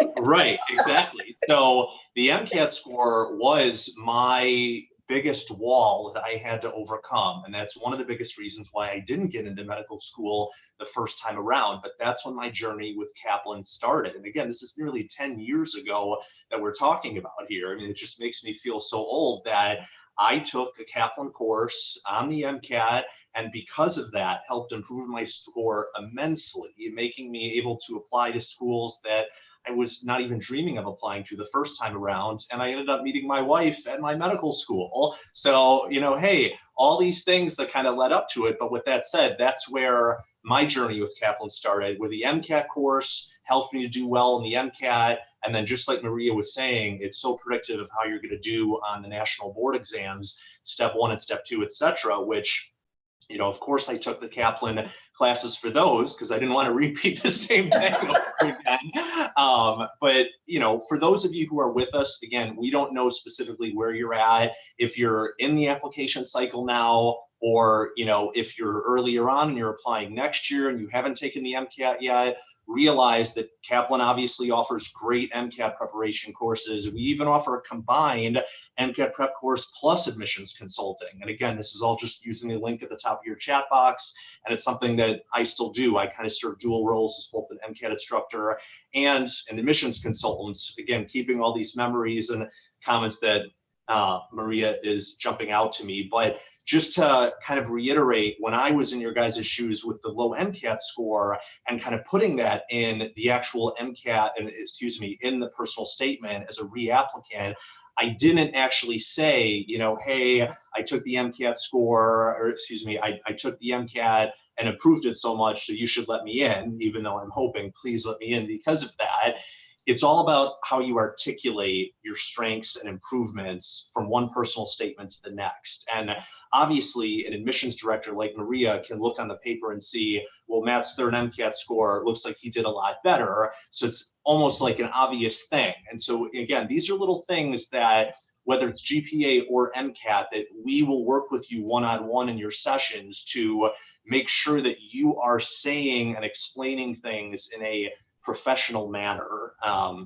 in. Right, exactly. So the MCAT score was my biggest wall that I had to overcome. And that's one of the biggest reasons why I didn't get into medical school the first time around. But that's when my journey with Kaplan started. And again, this is nearly 10 years ago that we're talking about here. I mean, it just makes me feel so old that I took a Kaplan course on the MCAT, and because of that, helped improve my score immensely, making me able to apply to schools that I was not even dreaming of applying to the first time around. And I ended up meeting my wife at my medical school. So, hey, all these things that kind of led up to it. But with that said, that's where my journey with Kaplan started, where the MCAT course helped me to do well in the MCAT. And then just like Maria was saying, it's so predictive of how you're going to do on the national board exams, step 1 and step 2, et cetera, which, of course, I took the Kaplan classes for those because I didn't want to repeat the same thing over again. But, for those of you who are with us, again, we don't know specifically where you're at, if you're in the application cycle now, or, if you're earlier on and you're applying next year and you haven't taken the MCAT yet. Realize that Kaplan obviously offers great MCAT preparation courses. We even offer a combined MCAT prep course plus admissions consulting. And again, this is all just using the link at the top of your chat box. And it's something that I still do. I kind of serve dual roles as both an MCAT instructor and an admissions consultant. Again, keeping all these memories and comments that Maria is jumping out to me. But just to kind of reiterate, when I was in your guys' shoes with the low MCAT score and kind of putting that in the actual MCAT and in the personal statement as a reapplicant, I didn't actually say, hey, I took the MCAT score, or I took the MCAT and improved it so much, so you should let me in, even though I'm hoping, please let me in because of that. It's all about how you articulate your strengths and improvements from one personal statement to the next. And obviously, an admissions director like Maria can look on the paper and see, well, Matt's third MCAT score looks like he did a lot better. So it's almost like an obvious thing. And so again, these are little things that, whether it's GPA or MCAT, that we will work with you one-on-one in your sessions to make sure that you are saying and explaining things in a professional manner,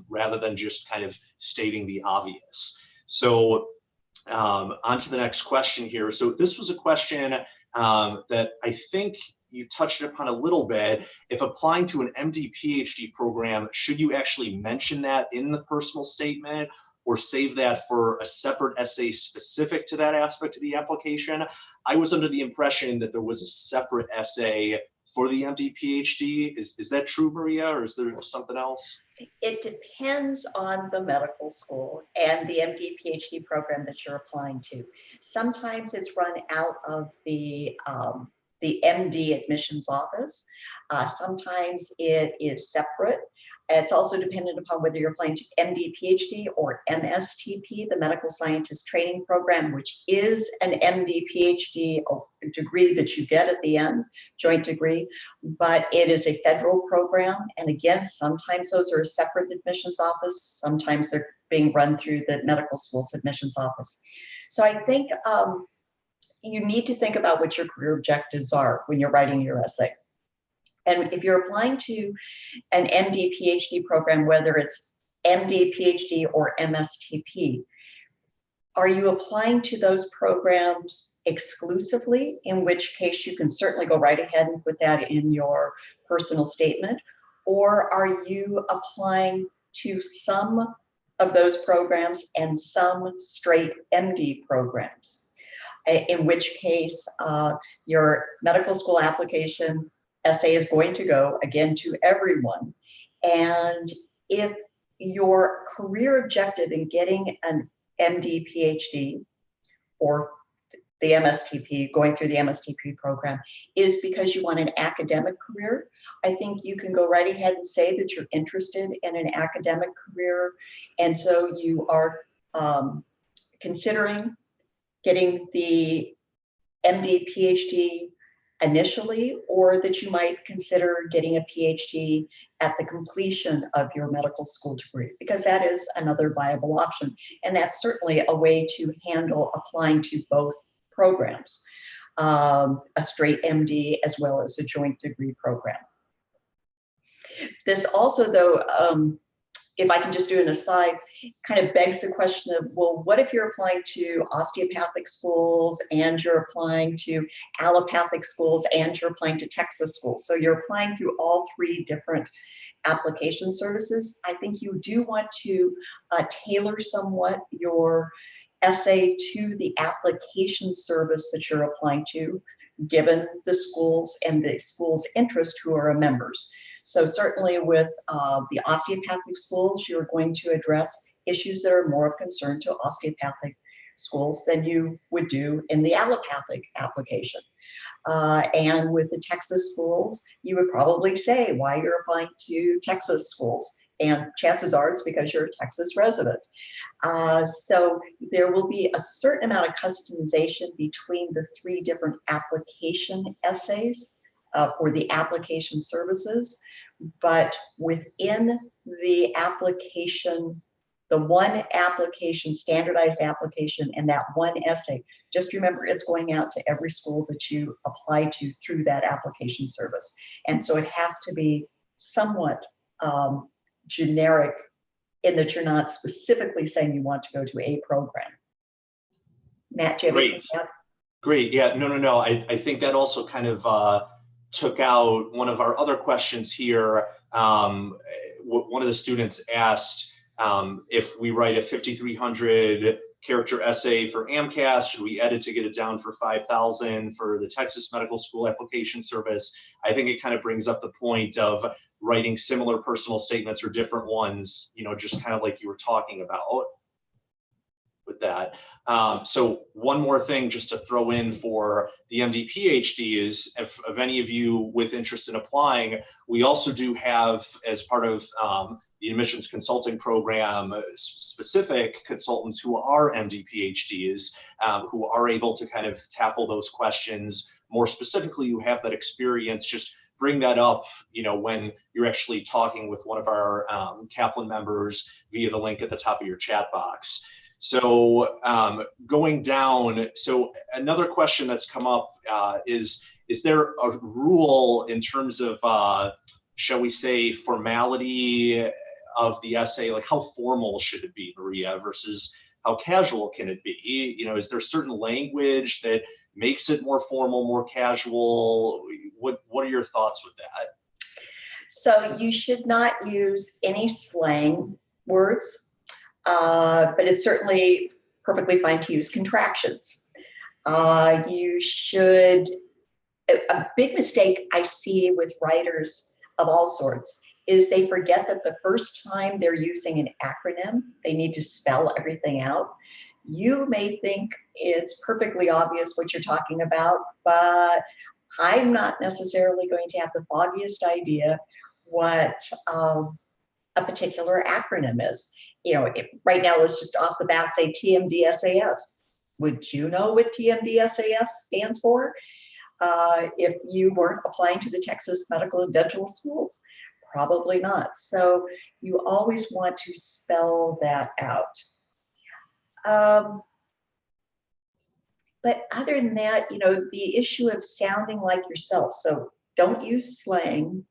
rather than just kind of stating the obvious. So on to the next question here. So this was a question that I think you touched upon a little bit. If applying to an MD PhD program, should you actually mention that in the personal statement or save that for a separate essay specific to that aspect of the application? I was under the impression that there was a separate essay for the MD PhD. Is that true, Maria, or is there something else? It depends on the medical school and the MD PhD program that you're applying to. Sometimes it's run out of the MD admissions office. Sometimes it is separate. It's also dependent upon whether you're applying to MD PhD or MSTP, the Medical Scientist Training Program, which is an MD PhD degree that you get at the end, joint degree, but it is a federal program. And again, sometimes those are a separate admissions office. Sometimes they're being run through the medical school's admissions office. So I think you need to think about what your career objectives are when you're writing your essay. And if you're applying to an MD PhD program, whether it's MD PhD or MSTP, are you applying to those programs exclusively, in which case you can certainly go right ahead and put that in your personal statement? Or are you applying to some of those programs and some straight MD programs? In which case your medical school application essay is going to go again to everyone. And if your career objective in getting an MD PhD or the MSTP, going through the MSTP program, is because you want an academic career, I think you can go right ahead and say that you're interested in an academic career. And so you are considering getting the MD PhD initially, or that you might consider getting a PhD at the completion of your medical school degree, because that is another viable option. And that's certainly a way to handle applying to both programs, a straight MD as well as a joint degree program. This also, though, if I can just do an aside, kind of begs the question of, well, what if you're applying to osteopathic schools and you're applying to allopathic schools and you're applying to Texas schools? So you're applying through all three different application services. I think you do want to tailor somewhat your essay to the application service that you're applying to, given the schools and the school's interest who are members. So certainly with the osteopathic schools, you're going to address issues that are more of concern to osteopathic schools than you would do in the allopathic application. And with the Texas schools, you would probably say why you're applying to Texas schools. And chances are it's because you're a Texas resident. So there will be a certain amount of customization between the three different application essays for the application services. But within the application, the one application, standardized application, and that one essay, just remember it's going out to every school that you apply to through that application service. And so it has to be somewhat generic in that you're not specifically saying you want to go to a program. Matt, do you have anything to add? Great. Yeah, no. I think that also kind of took out one of our other questions here. One of the students asked if we write a 5,300 character essay for MCAT, should we edit to get it down for 5,000 for the Texas Medical School Application Service? I think it kind of brings up the point of writing similar personal statements or different ones, just kind of like you were talking about with that. So one more thing just to throw in for the MD PhD is, if of any of you with interest in applying, we also do have, as part of the admissions consulting program, specific consultants who are MD PhDs, who are able to kind of tackle those questions more specifically, who have that experience. Just bring that up, when you're actually talking with one of our Kaplan members via the link at the top of your chat box. So going down, so another question that's come up is there a rule in terms of, shall we say, formality of the essay? Like, how formal should it be, Maria, versus how casual can it be? Is there certain language that makes it more formal, more casual? What are your thoughts with that? So you should not use any slang words. But it's certainly perfectly fine to use contractions. You should a big mistake I see with writers of all sorts is they forget that the first time they're using an acronym, they need to spell everything out. You may think it's perfectly obvious what you're talking about, but I'm not necessarily going to have the foggiest idea what a particular acronym is. You know, right now, let's just off the bat say TMDSAS. Would you know what TMDSAS stands for if you weren't applying to the Texas Medical and Dental Schools? Probably not. So you always want to spell that out. But other than that, you know, the issue of sounding like yourself. So don't use slang,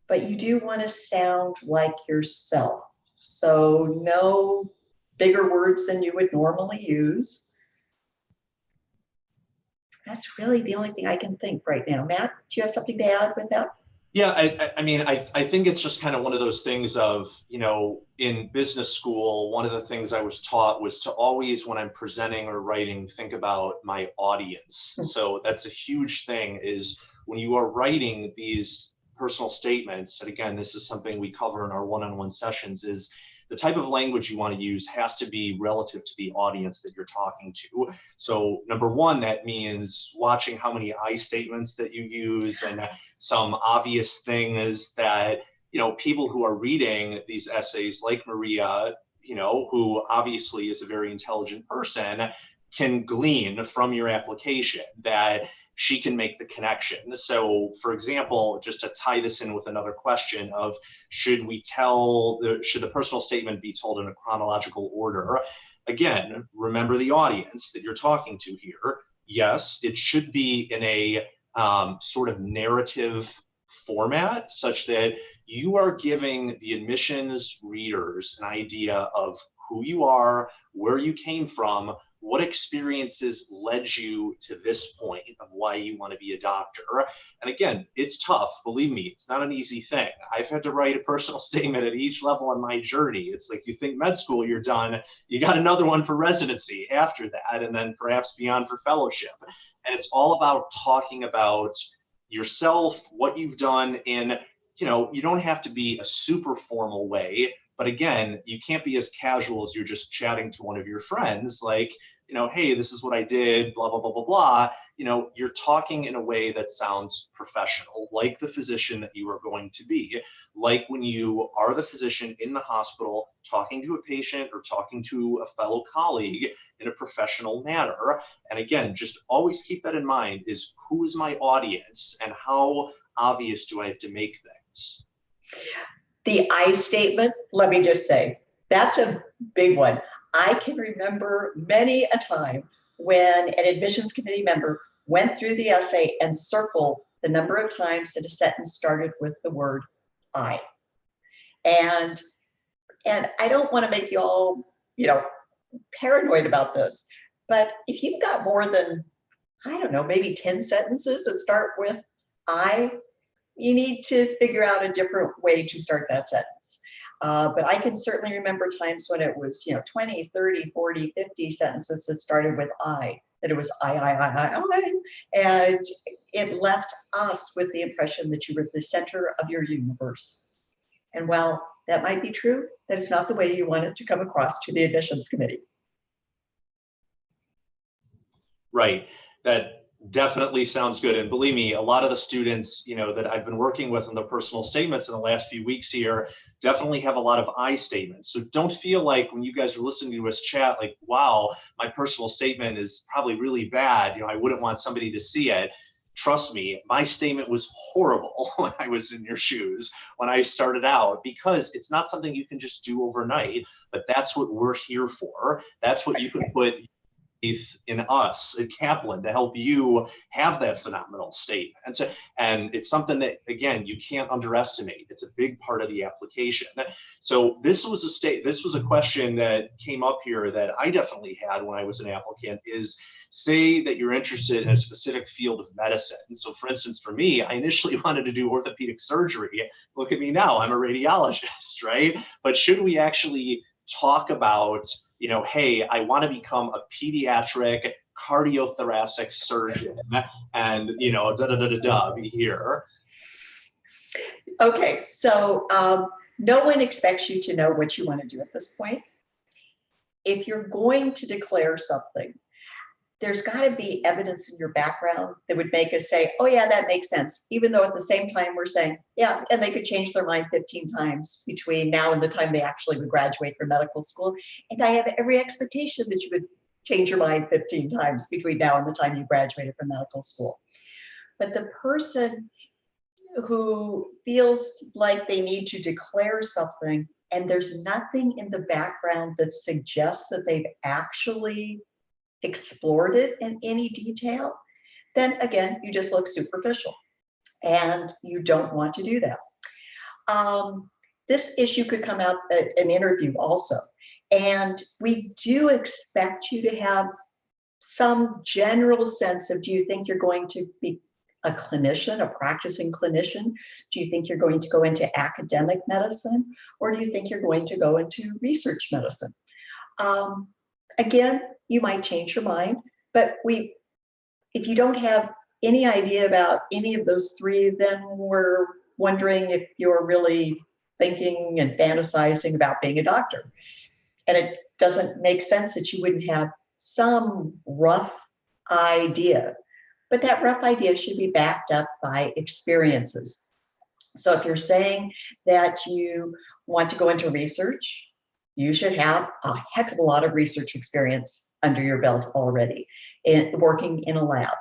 but you do want to sound like yourself. So no bigger words than you would normally use. That's really the only thing I can think right now. Matt, do you have something to add with that? Yeah, I mean, I think it's just kind of one of those things of, you know, in business school, one of the things I was taught was to always, when I'm presenting or writing, think about my audience. So that's a huge thing, is when you are writing these personal statements, and again, this is something we cover in our one-on-one sessions, is the type of language you want to use has to be relative to the audience that you're talking to. So number one, that means watching how many I statements that you use, and some obvious things that, you know, people who are reading these essays like Maria, you know, who obviously is a very intelligent person, can glean from your application, that she can make the connection. So for example, just to tie this in with another question of, should the personal statement be told in a chronological order? Again, remember the audience that you're talking to here. Yes, it should be in a sort of narrative format, such that you are giving the admissions readers an idea of who you are, where you came from, what experiences led you to this point of why you want to be a doctor. And again, it's tough, believe me, it's not an easy thing. I've had to write a personal statement at each level in my journey. It's like, you think med school, you're done, you got another one for residency after that, and then perhaps beyond for fellowship. And it's all about talking about yourself, what you've done in, you know, you don't have to be a super formal way, but again, you can't be as casual as you're just chatting to one of your friends, like, you know, hey, this is what I did, blah, blah, blah, blah, blah. You know, you're talking in a way that sounds professional, like the physician that you are going to be, like when you are the physician in the hospital, talking to a patient or talking to a fellow colleague in a professional manner. And again, just always keep that in mind, is who is my audience and how obvious do I have to make things? The I statement, let me just say, that's a big one. I can remember many a time when an admissions committee member went through the essay and circled the number of times that a sentence started with the word I. And I don't want to make you all, you know, paranoid about this, but if you've got more than, I don't know, maybe 10 sentences that start with I, you need to figure out a different way to start that sentence. But I can certainly remember times when it was, you know, 20, 30, 40, 50 sentences that started with I, that it was I, and it left us with the impression that you were the center of your universe. And while that might be true, that is not the way you want it to come across to the admissions committee. Right. That definitely sounds good. And believe me, a lot of the students, you know, that I've been working with in their personal statements in the last few weeks here definitely have a lot of I statements. So don't feel like when you guys are listening to us chat, like, wow, my personal statement is probably really bad. You know, I wouldn't want somebody to see it. Trust me, my statement was horrible when I was in your shoes, when I started out, because it's not something you can just do overnight, but that's what we're here for. That's what you can put in us at Kaplan to help you have that phenomenal statement. And it's something that, again, you can't underestimate. It's a big part of the application. So this was a question that came up here that I definitely had when I was an applicant, is say that you're interested in a specific field of medicine. So for instance, for me, I initially wanted to do orthopedic surgery. Look at me now, I'm a radiologist, right? But should we actually talk about, you know, hey, I want to become a pediatric cardiothoracic surgeon and, be here. Okay, so no one expects you to know what you want to do at this point. If you're going to declare something, there's got to be evidence in your background that would make us say, oh yeah, that makes sense. Even though at the same time we're saying, yeah, and they could change their mind 15 times between now and the time they actually would graduate from medical school. And I have every expectation that you would change your mind 15 times between now and the time you graduated from medical school. But the person who feels like they need to declare something and there's nothing in the background that suggests that they've actually explored it in any detail, then again, you just look superficial and you don't want to do that. This issue could come up at an interview also. And we do expect you to have some general sense of, do you think you're going to be a clinician, a practicing clinician? Do you think you're going to go into academic medicine? Or do you think you're going to go into research medicine? Again, you might change your mind, but if you don't have any idea about any of those three, then we're wondering if you're really thinking and fantasizing about being a doctor. And it doesn't make sense that you wouldn't have some rough idea, but that rough idea should be backed up by experiences. So if you're saying that you want to go into research, you should have a heck of a lot of research experience under your belt already, working in a lab.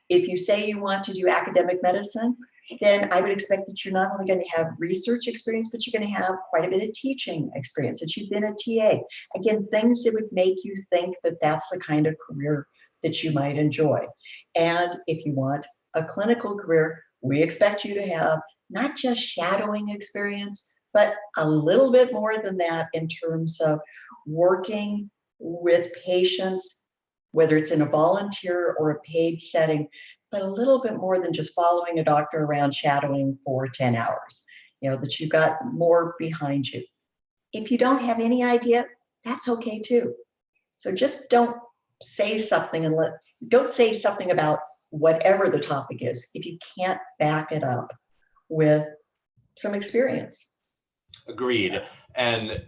If you say you want to do academic medicine, then I would expect that you're not only going to have research experience, but you're going to have quite a bit of teaching experience, that you've been a TA. Again, things that would make you think that that's the kind of career that you might enjoy. And if you want a clinical career, we expect you to have not just shadowing experience, but a little bit more than that in terms of working with patients, whether it's in a volunteer or a paid setting, but a little bit more than just following a doctor around shadowing for 10 hours, that you've got more behind you. If you don't have any idea, that's okay too. So just don't say something don't say something about whatever the topic is if you can't back it up with some experience. Agreed. And,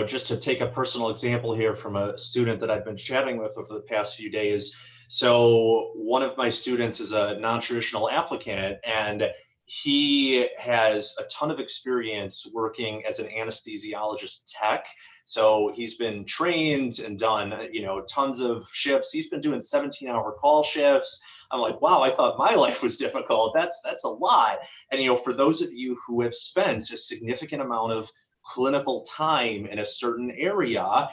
just to take a personal example here from a student that I've been chatting with over the past few days. So one of my students is a non-traditional applicant, and he has a ton of experience working as an anesthesiologist tech. So he's been trained and done, tons of shifts. He's been doing 17-hour call shifts. I'm like, wow, I thought my life was difficult. That's a lot. And, for those of you who have spent a significant amount of clinical time in a certain area,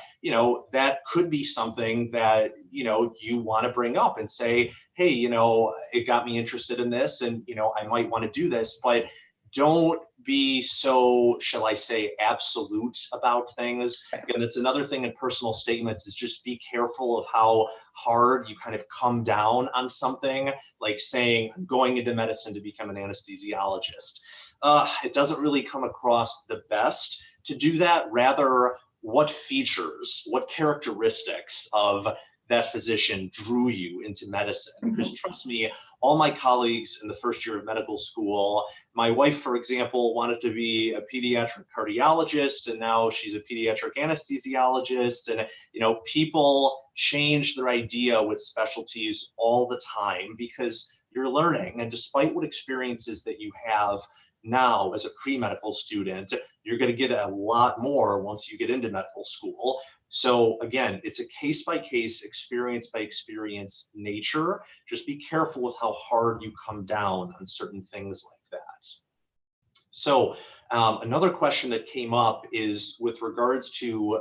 that could be something that, you want to bring up and say, hey, it got me interested in this, and, I might want to do this, but don't be so, shall I say, absolute about things. And it's another thing in personal statements is just be careful of how hard you kind of come down on something, like saying, I'm going into medicine to become an anesthesiologist. It doesn't really come across the best to do that. Rather, what features, what characteristics of that physician drew you into medicine? Because trust me, all my colleagues in the first year of medical school, my wife, for example, wanted to be a pediatric cardiologist, and now she's a pediatric anesthesiologist. And, people change their idea with specialties all the time because you're learning. And despite what experiences that you have now as a pre-medical student, you're going to get a lot more once you get into medical school. So again, it's a case-by-case, experience-by-experience nature. Just be careful with how hard you come down on certain things like that. So another question that came up is with regards to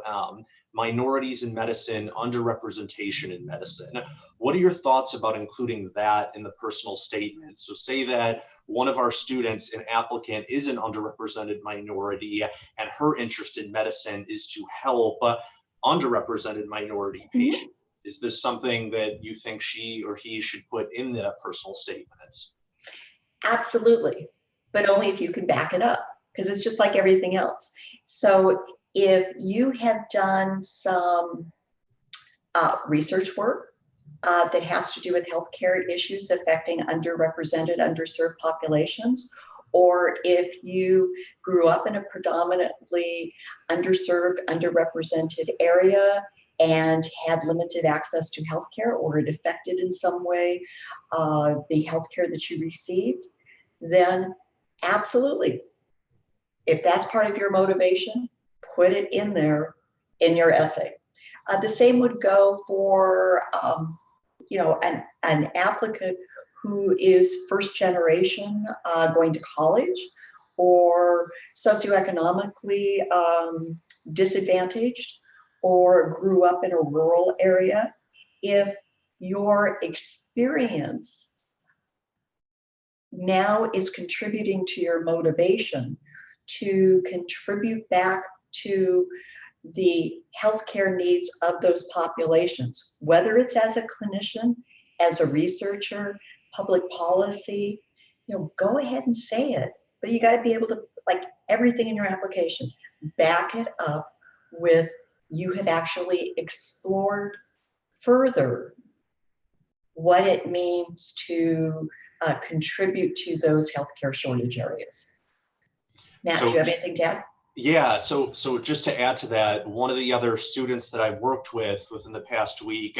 minorities in medicine, underrepresentation in medicine. What are your thoughts about including that in the personal statement? So say that one of our students, an applicant, is an underrepresented minority, and her interest in medicine is to help underrepresented minority patients. Is this something that you think she or he should put in the personal statements? Absolutely, but only if you can back it up, because it's just like everything else. So if you have done some research work that has to do with healthcare issues affecting underrepresented, underserved populations, or if you grew up in a predominantly underserved, underrepresented area and had limited access to healthcare, or it affected in some way the healthcare that you received, then absolutely, if that's part of your motivation, put it in there in your essay. The same would go for an applicant who is first generation going to college, or socioeconomically disadvantaged, or grew up in a rural area. If your experience now is contributing to your motivation to contribute back to the healthcare needs of those populations, whether it's as a clinician, as a researcher, public policy, go ahead and say it. But you got to be able to, like everything in your application, back it up with you have actually explored further what it means to contribute to those healthcare shortage areas. Matt, do you have anything to add? Yeah, so just to add to that, one of the other students that I've worked with within the past week,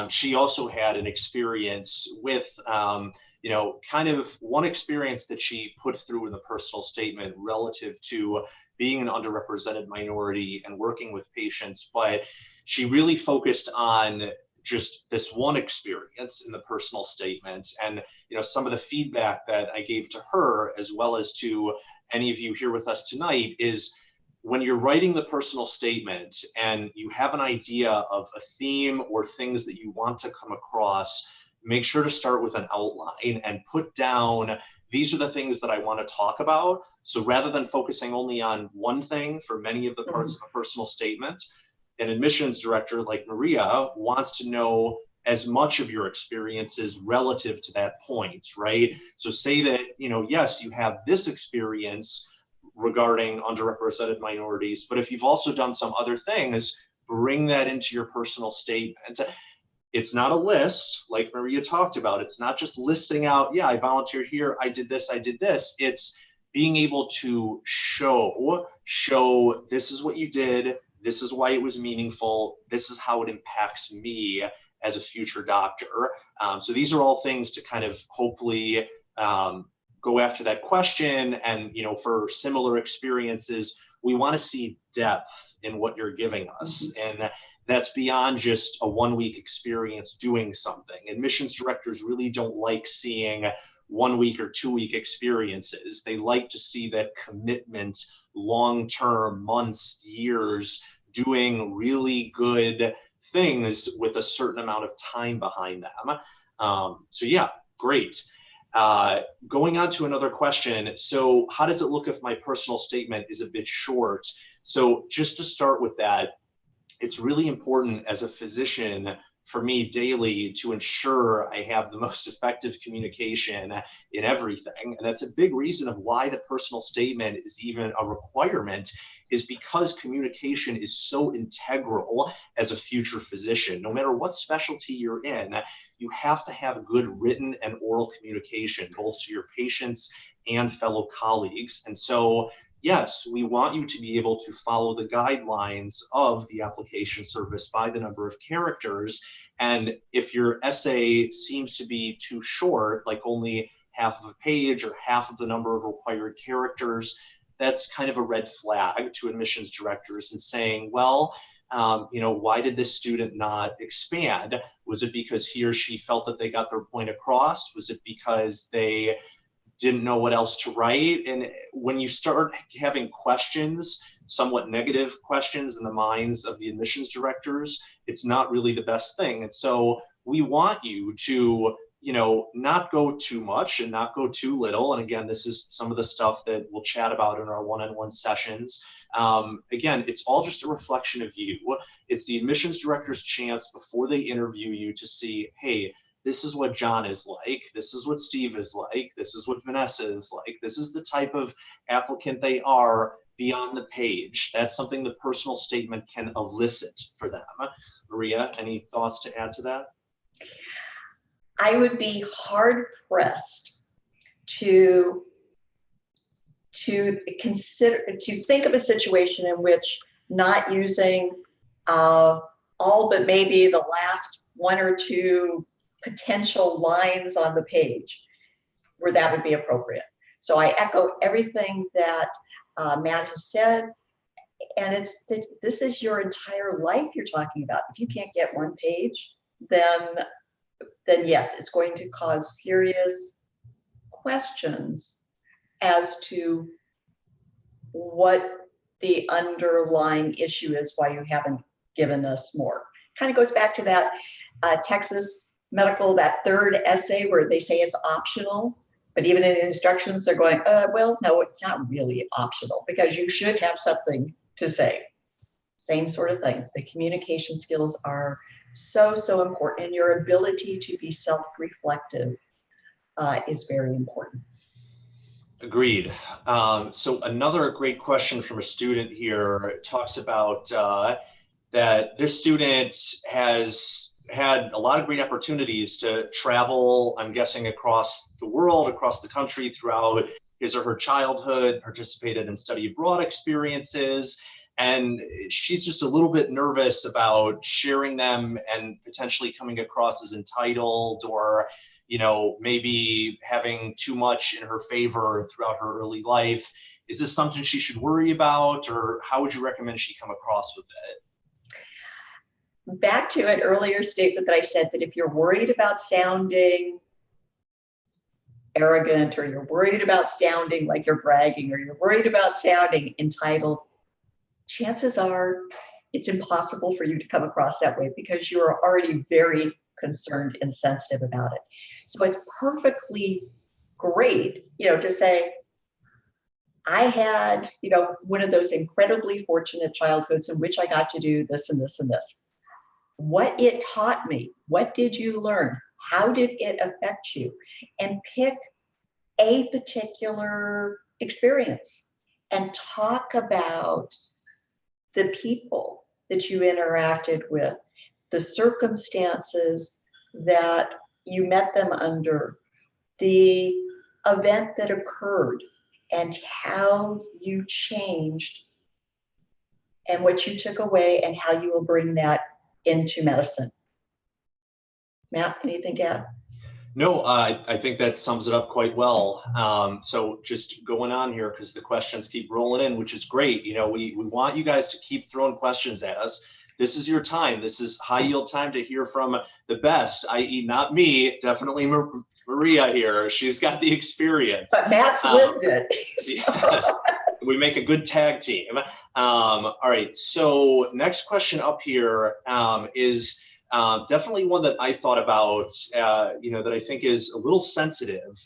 she also had an experience with, kind of one experience that she put through in the personal statement relative to being an underrepresented minority and working with patients, but she really focused on just this one experience in the personal statement. And some of the feedback that I gave to her, as well as to any of you here with us tonight, is when you're writing the personal statement and you have an idea of a theme or things that you want to come across, make sure to start with an outline and put down, these are the things that I want to talk about. So rather than focusing only on one thing for many of the parts of a personal statement, an admissions director like Maria wants to know as much of your experiences relative to that point, right? So say that, yes, you have this experience regarding underrepresented minorities, but if you've also done some other things, bring that into your personal statement. It's not a list like Maria talked about. It's not just listing out, yeah, I volunteered here, I did this, I did this. It's being able to show this is what you did, this is why it was meaningful, this is how it impacts me as a future doctor. So these are all things to kind of hopefully go after that question. And for similar experiences, we want to see depth in what you're giving us. And that's beyond just a 1 week experience doing something. Admissions directors really don't like seeing 1 week or 2 week experiences. They like to see that commitment, long-term, months, years, doing really good things with a certain amount of time behind them. So yeah, great. Going on to another question. So how does it look if my personal statement is a bit short? So just to start with that, it's really important as a physician for me daily to ensure I have the most effective communication in everything. And that's a big reason of why the personal statement is even a requirement, is because communication is so integral as a future physician. No matter what specialty you're in, you have to have good written and oral communication, both to your patients and fellow colleagues. And so yes, we want you to be able to follow the guidelines of the application service by the number of characters. And if your essay seems to be too short, like only half of a page or half of the number of required characters, that's kind of a red flag to admissions directors and saying, well, why did this student not expand? Was it because he or she felt that they got their point across? Was it because they didn't know what else to write? And when you start having questions, somewhat negative questions in the minds of the admissions directors, it's not really the best thing. And so we want you to, not go too much and not go too little. And again, this is some of the stuff that we'll chat about in our one-on-one sessions. Again, it's all just a reflection of you. It's the admissions director's chance before they interview you to see, hey, this is what John is like, this is what Steve is like, this is what Vanessa is like, this is the type of applicant they are beyond the page. That's something the personal statement can elicit for them. Maria, any thoughts to add to that? I would be hard pressed to think of a situation in which not using all but maybe the last one or two potential lines on the page where that would be appropriate. So I echo everything that Matt has said, and this is your entire life you're talking about. If you can't get one page, then yes, it's going to cause serious questions as to what the underlying issue is, why you haven't given us more. Kind of goes back to that Texas medical, that third essay where they say it's optional, but even in the instructions, they're going, well, no, it's not really optional because you should have something to say. Same sort of thing. The communication skills are so, so important, and your ability to be self-reflective is very important. Agreed. So another great question from a student here talks about that this student has had a lot of great opportunities to travel, I'm guessing, across the world, across the country throughout his or her childhood, participated in study abroad experiences, and she's just a little bit nervous about sharing them and potentially coming across as entitled, or maybe having too much in her favor throughout her early life. Is this something she should worry about, or how would you recommend she come across with it? Back to an earlier statement that I said, that if you're worried about sounding arrogant, or you're worried about sounding like you're bragging, or you're worried about sounding entitled, chances are it's impossible for you to come across that way because you are already very concerned and sensitive about it. So it's perfectly great, to say, I had, one of those incredibly fortunate childhoods in which I got to do this and this and this. What it taught me, what did you learn? How did it affect you? And pick a particular experience and talk about the people that you interacted with, the circumstances that you met them under, the event that occurred, and how you changed and what you took away and how you will bring that into medicine. Matt, anything to add? No, I think that sums it up quite well. So just going on here, because the questions keep rolling in, which is great. We want you guys to keep throwing questions at us. This is your time. This is high yield time to hear from the best, i.e. not me, definitely Maria here. She's got the experience. But Matt's lived it. Yes, we make a good tag team. All right, so next question up here is definitely one that I thought about, that I think is a little sensitive.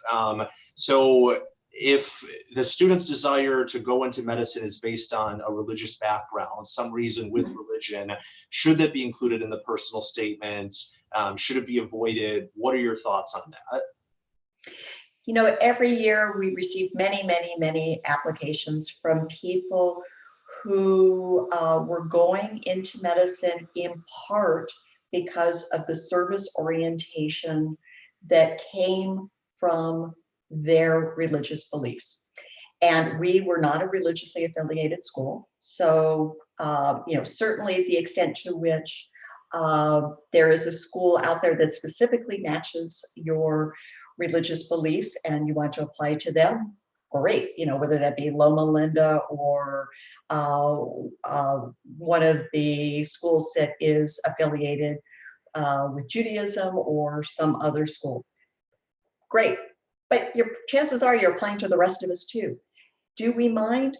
So if the student's desire to go into medicine is based on a religious background, some reason with religion, should that be included in the personal statement? Should it be avoided? What are your thoughts on that? Every year we receive many, many, many applications from people who were going into medicine in part because of the service orientation that came from their religious beliefs. And we were not a religiously affiliated school. So, certainly the extent to which there is a school out there that specifically matches your religious beliefs and you want to apply to them, great. Whether that be Loma Linda or one of the schools that is affiliated with Judaism or some other school, great. But your chances are you're applying to the rest of us too. Do we mind?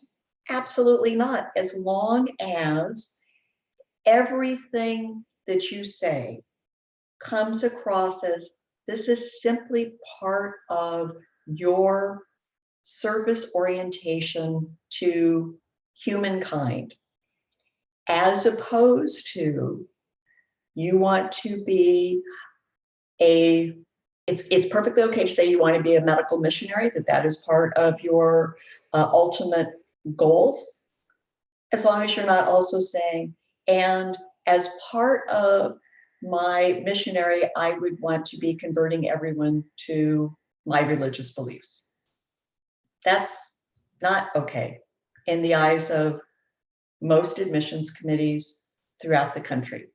Absolutely not. As long as everything that you say comes across as this is simply part of your service orientation to humankind, as opposed to you want to be it's perfectly okay to say you want to be a medical missionary, that is part of your ultimate goals, as long as you're not also saying, and as part of my missionary, I would want to be converting everyone to my religious beliefs. That's not okay in the eyes of most admissions committees throughout the country.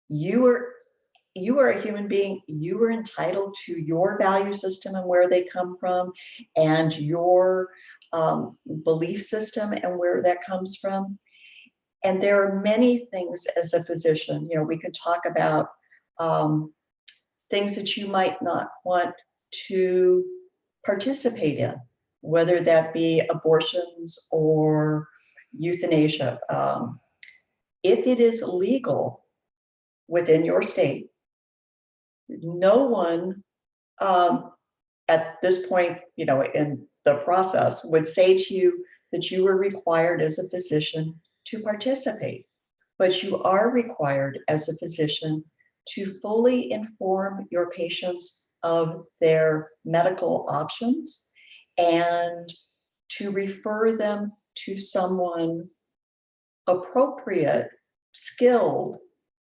You are a human being. You are entitled to your value system and where they come from, and your belief system and where that comes from. And there are many things as a physician, we could talk about things that you might not want to participate in, whether that be abortions or euthanasia. If it is illegal within your state, no one at this point, in the process would say to you that you are required as a physician to participate, but you are required as a physician to fully inform your patients of their medical options and to refer them to someone appropriate, skilled,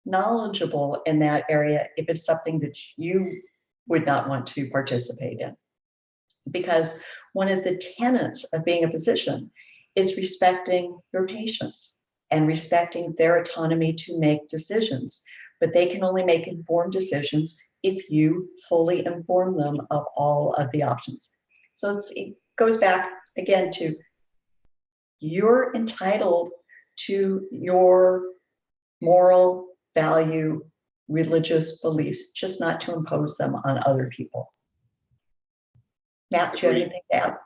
knowledgeable in that area if it's something that you would not want to participate in. Because one of the tenets of being a physician is respecting your patients and respecting their autonomy to make decisions. But they can only make informed decisions if you fully inform them of all of the options. So it goes back again to you're entitled to your moral value, religious beliefs, just not to impose them on other people. Matt, do you have anything to add?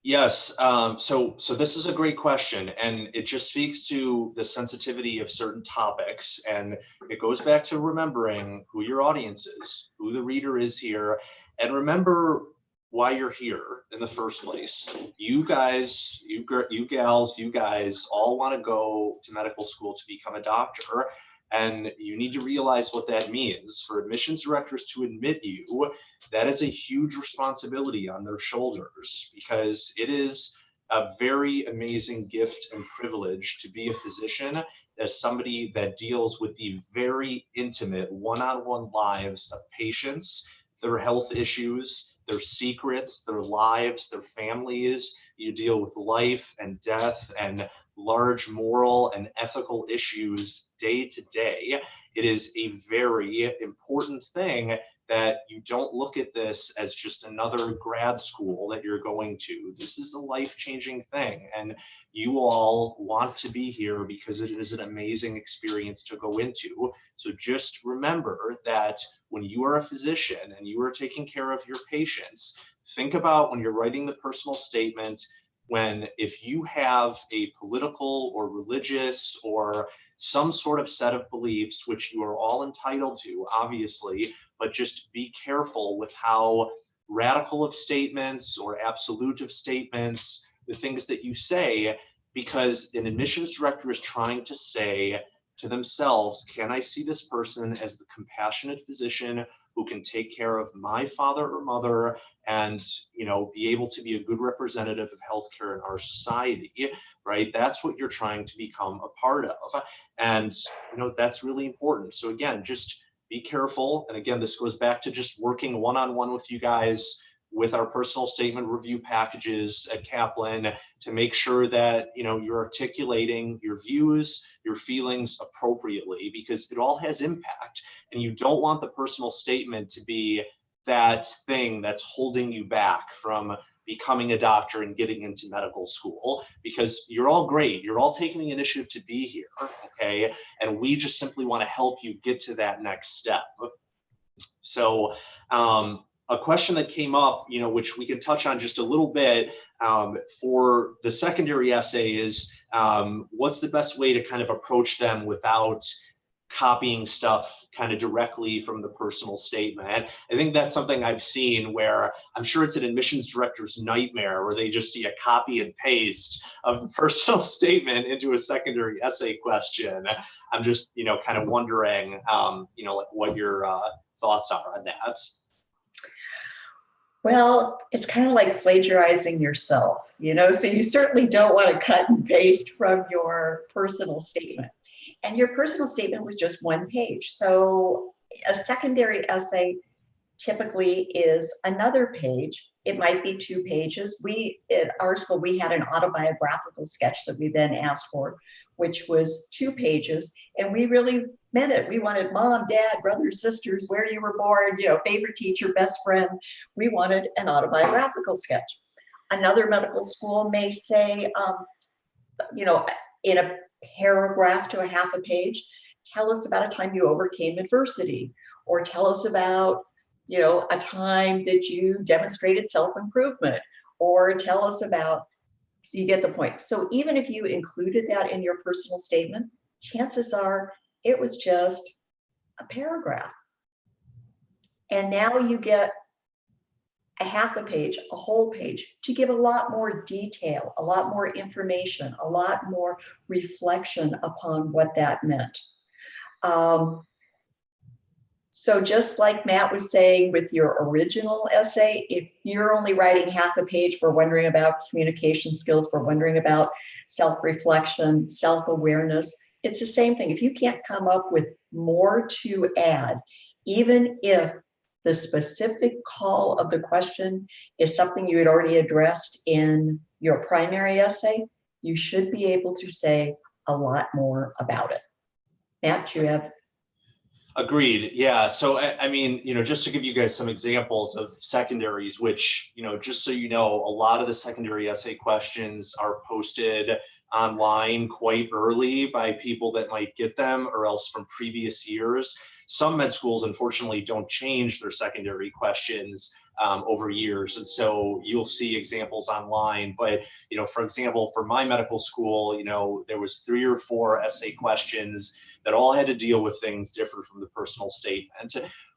Yes. So this is a great question, and it just speaks to the sensitivity of certain topics, and it goes back to remembering who your audience is, who the reader is here, and remember why you're here in the first place. You guys, you gals, you guys all want to go to medical school to become a doctor. And you need to realize what that means. For admissions directors to admit you, that is a huge responsibility on their shoulders, because it is a very amazing gift and privilege to be a physician, as somebody that deals with the very intimate one-on-one lives of patients, their health issues, their secrets, their lives, their families. You deal with life and death and large moral and ethical issues day to day. It is a very important thing that you don't look at this as just another grad school that you're going to. This is a life-changing thing, and you all want to be here because it is an amazing experience to go into. So just remember that when you are a physician and you are taking care of your patients, think about when you're writing the personal statement, if you have a political or religious or some sort of set of beliefs, which you are all entitled to, obviously, but just be careful with how radical of statements or absolute of statements, the things that you say, because an admissions director is trying to say to themselves, can I see this person as the compassionate physician who can take care of my father or mother and be able to be a good representative of healthcare in our society, right? That's what you're trying to become a part of. And that's really important. So again, just be careful. And again, this goes back to just working one-on-one with you guys with our personal statement review packages at Kaplan to make sure that you're articulating your views, your feelings appropriately, because it all has impact. And you don't want the personal statement to be that thing that's holding you back from becoming a doctor and getting into medical school, because you're all great. You're all taking the initiative to be here, okay? And we just simply want to help you get to that next step. So a question that came up, which we can touch on just a little bit for the secondary essay is, what's the best way to kind of approach them without copying stuff kind of directly from the personal statement? I think that's something I've seen where I'm sure it's an admissions director's nightmare where they just see a copy and paste of the personal statement into a secondary essay question. I'm just, kind of wondering, like what your thoughts are on that. Well, it's kind of like plagiarizing yourself, so you certainly don't want to cut and paste from your personal statement. And your personal statement was just one page. So a secondary essay typically is another page. It might be 2 pages. We, at our school, we had an autobiographical sketch that we then asked for, which was 2 pages. And we really meant it. We wanted mom, dad, brothers, sisters, where you were born, you know, favorite teacher, best friend. We wanted an autobiographical sketch. Another medical school may say, you know, in a paragraph to a half a page, tell us about a time you overcame adversity, or tell us about, you know, a time that you demonstrated self-improvement, or tell us about, you get the point. So even if you included that in your personal statement, chances are it was just a paragraph. And now you get a half a page, a whole page, to give a lot more detail, a lot more information, a lot more reflection upon what that meant. So just like Matt was saying with your original essay, if you're only writing half a page for wondering about communication skills, for wondering about self-reflection, self-awareness, it's the same thing. If you can't come up with more to add, even if the specific call of the question is something you had already addressed in your primary essay, you should be able to say a lot more about it. Matt, you have? Agreed. Yeah. So, I mean, you know, just to give you guys some examples of secondaries, which, you know, just so you know, a lot of the secondary essay questions are posted online quite early by people that might get them, or else from previous years. Some med schools, unfortunately, don't change their secondary questions over years. And so you'll see examples online. But, you know, for example, for my medical school, you know, there was 3 or 4 essay questions that all had to deal with things different from the personal statement,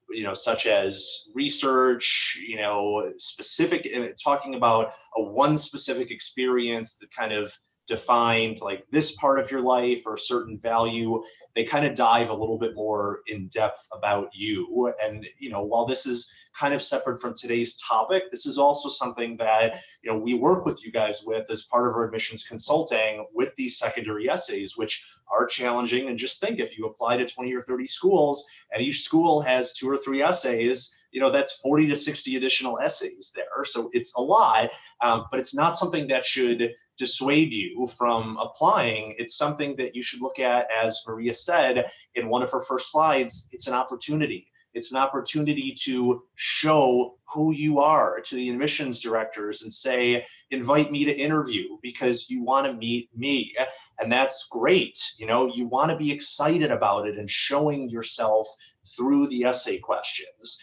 you know, such as research, you know, specific, talking about a one specific experience that kind of defined like this part of your life or a certain value. They kind of dive a little bit more in depth about you. And, you know, while this is kind of separate from today's topic, this is also something that, you know, we work with you guys with as part of our admissions consulting with these secondary essays, which are challenging. And just think, if you apply to 20 or 30 schools and each school has 2 or 3 essays, you know, that's 40 to 60 additional essays there. So it's a lot, but it's not something that should dissuade you from applying. It's something that you should look at, as Maria said in one of her first slides, it's an opportunity. It's an opportunity to show who you are to the admissions directors and say, invite me to interview because you want to meet me. And that's great. You know, you want to be excited about it and showing yourself through the essay questions.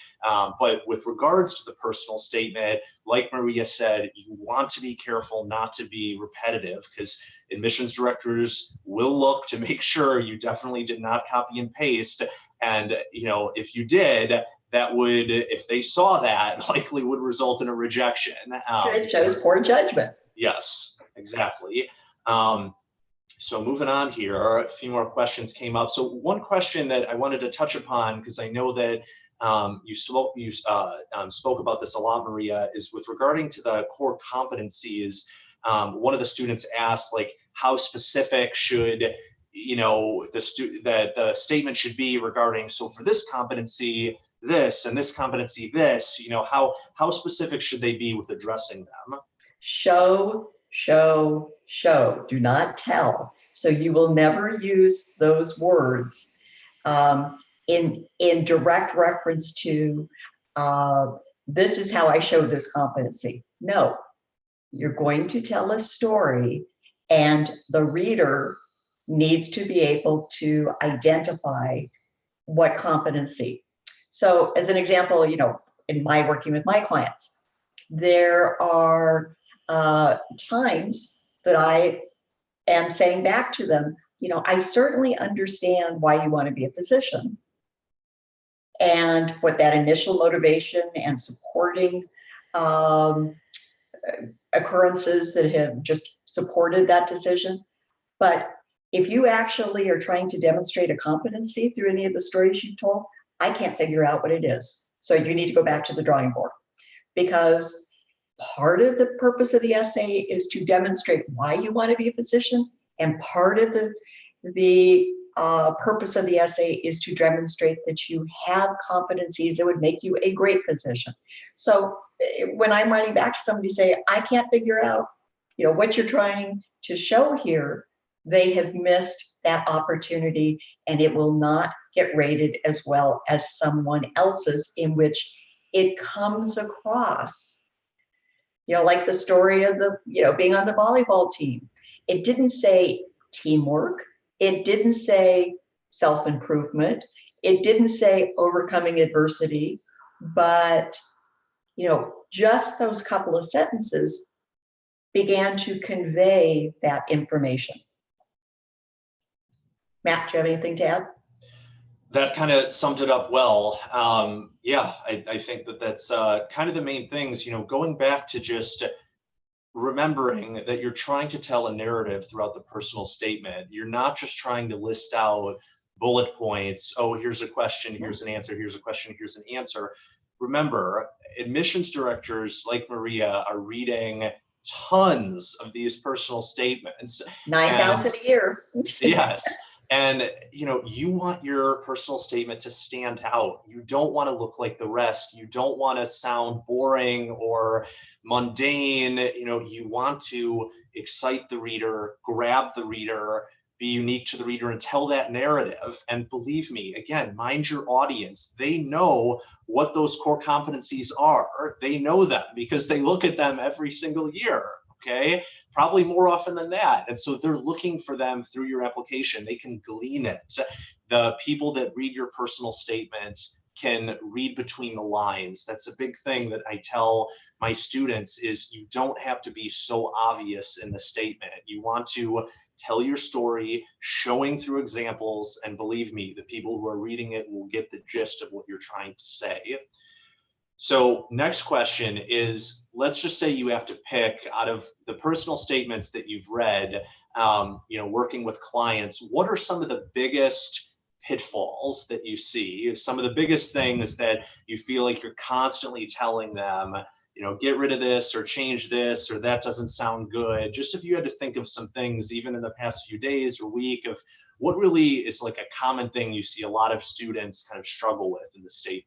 But with regards to the personal statement, like Maria said, you want to be careful not to be repetitive, because admissions directors will look to make sure you definitely did not copy and paste. And, you know, if you did, that would, if they saw that, likely would result in a rejection. It shows poor judgment. Yes, exactly. So moving on here, a few more questions came up. So one question that I wanted to touch upon, because I know that you spoke about this a lot, Maria, is with regarding to the core competencies. One of the students asked, like, how specific should, you know, the statement should be regarding, so for this competency, this, and this competency, this, you know, how specific should they be with addressing them? Show, show, show. Do not tell. So you will never use those words in direct reference to this is how I show this competency. No, you're going to tell a story, and the reader needs to be able to identify what competency. So as an example, you know, in my working with my clients, there are times that I am saying back to them, you know, I certainly understand why you want to be a physician and what that initial motivation and supporting occurrences that have just supported that decision. But if you actually are trying to demonstrate a competency through any of the stories you've told, I can't figure out what it is. So you need to go back to the drawing board, because part of the purpose of the essay is to demonstrate why you want to be a physician, and part of the purpose of the essay is to demonstrate that you have competencies that would make you a great physician. So when I'm writing back to somebody say, I can't figure out, what you're trying to show here, they have missed that opportunity, and it will not get rated as well as someone else's in which it comes across, like the story of the, being on the volleyball team. It didn't say teamwork. It didn't say self-improvement. It didn't say overcoming adversity, but, just those couple of sentences began to convey that information. Matt, do you have anything to add? That kind of summed it up well. Yeah, I think that's kind of the main things, going back to just remembering that you're trying to tell a narrative throughout the personal statement. You're not just trying to list out bullet points. Oh, here's a question, here's an answer, here's a question, here's an answer. Remember, admissions directors like Maria are reading tons of these personal statements. 9,000 a year. Yes. And you want your personal statement to stand out. You don't want to look like the rest. You don't want to sound boring or mundane. You want to excite the reader, grab the reader, be unique to the reader, and tell that narrative. And believe me, again, mind your audience. They know what those core competencies are. They know them because they look at them every single year. Okay, probably more often than that. And so they're looking for them through your application. They can glean it. The people that read your personal statement can read between the lines. That's a big thing that I tell my students is you don't have to be so obvious in the statement. You want to tell your story, showing through examples, and believe me, the people who are reading it will get the gist of what you're trying to say. So next question is, let's just say you have to pick out of the personal statements that you've read, working with clients, what are some of the biggest pitfalls that you see? Some of the biggest things that you feel like you're constantly telling them, get rid of this or change this, or that doesn't sound good. Just if you had to think of some things, even in the past few days or week, of what really is like a common thing you see a lot of students kind of struggle with in the statement.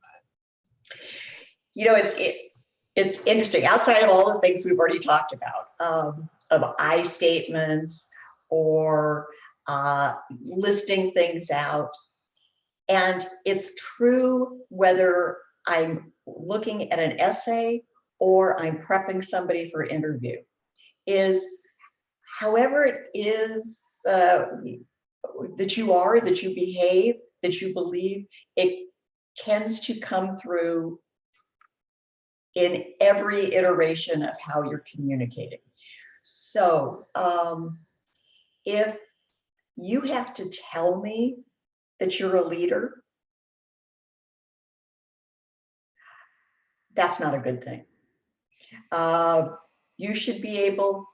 It's interesting. Outside of all the things we've already talked about, of I statements or listing things out, and it's true whether I'm looking at an essay or I'm prepping somebody for an interview, is however it is that you behave, that you believe, it tends to come through in every iteration of how you're communicating. So if you have to tell me that you're a leader, that's not a good thing. You should be able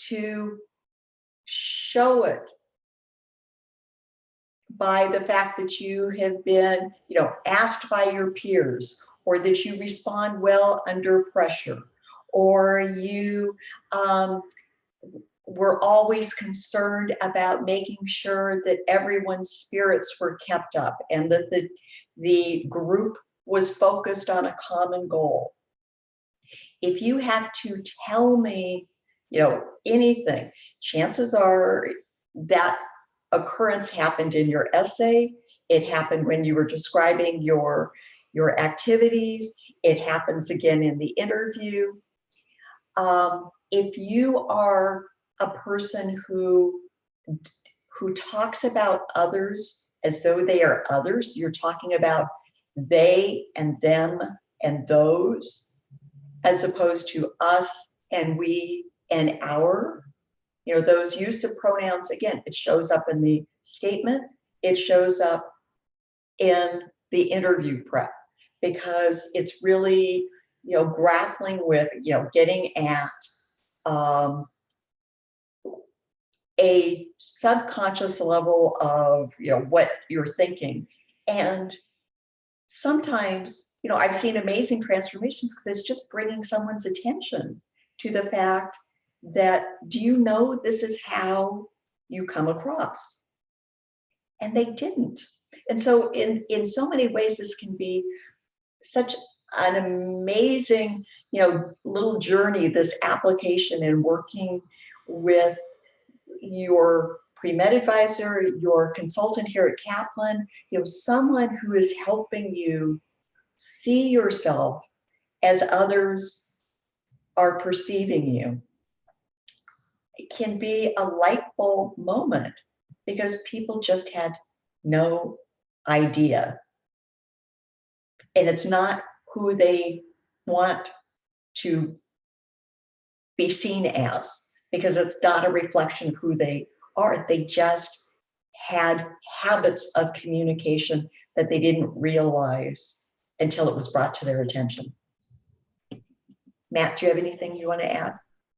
to show it by the fact that you have been, asked by your peers, or that you respond well under pressure, or you were always concerned about making sure that everyone's spirits were kept up and that the group was focused on a common goal. If you have to tell me, anything, chances are that occurrence happened in your essay. It happened when you were describing your activities. It happens again in the interview. If you are a person who talks about others as though they are others, you're talking about they and them and those, as opposed to us and we and our, those use of pronouns, again, it shows up in the statement, it shows up in the interview prep, because it's really, grappling with, getting at a subconscious level of, what you're thinking. And sometimes, I've seen amazing transformations because it's just bringing someone's attention to the fact that, do you know this is how you come across? and they didn't. And so in so many ways, this can be such an amazing, little journey, this application and working with your pre-med advisor, your consultant here at Kaplan, someone who is helping you see yourself as others are perceiving you. It can be a light bulb moment because people just had no idea. And it's not who they want to be seen as, because it's not a reflection of who they are. They just had habits of communication that they didn't realize until it was brought to their attention. Matt, do you have anything you want to add?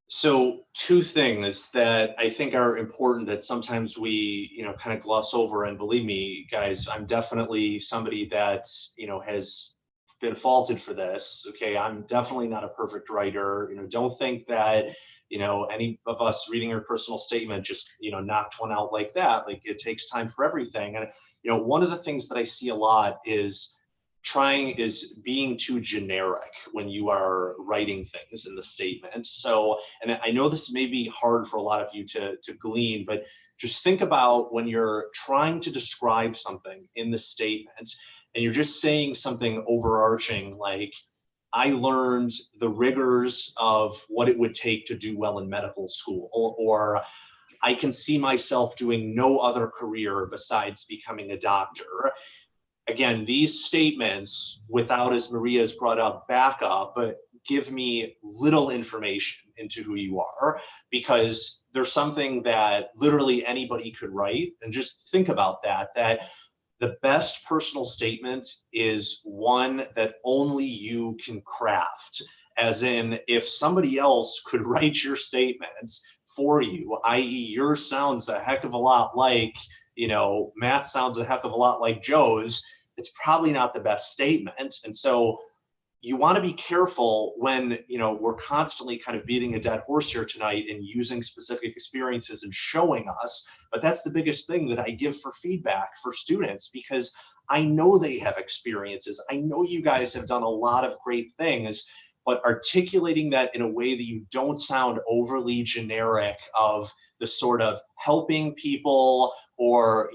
So two things that I think are important that sometimes we, kind of gloss over. And believe me, guys, I'm definitely somebody that, has been faulted for this. Okay. I'm definitely not a perfect writer. Don't think that, any of us reading your personal statement just, knocked one out like that. Like, it takes time for everything. And, one of the things that I see a lot is being too generic when you are writing things in the statement. So, and I know this may be hard for a lot of you to glean, but just think about when you're trying to describe something in the statement and you're just saying something overarching like, I learned the rigors of what it would take to do well in medical school, or I can see myself doing no other career besides becoming a doctor. Again, these statements, without, as Maria has brought up, backup, give me little information into who you are, because there's something that literally anybody could write. And just think about that the best personal statement is one that only you can craft. As in, if somebody else could write your statements for you, i.e. yours sounds a heck of a lot like, Matt sounds a heck of a lot like Joe's, it's probably not the best statement. And so you want to be careful when, we're constantly kind of beating a dead horse here tonight and using specific experiences and showing us. But that's the biggest thing that I give for feedback for students, because I know they have experiences. I know you guys have done a lot of great things, but articulating that in a way that you don't sound overly generic of the sort of helping people, or,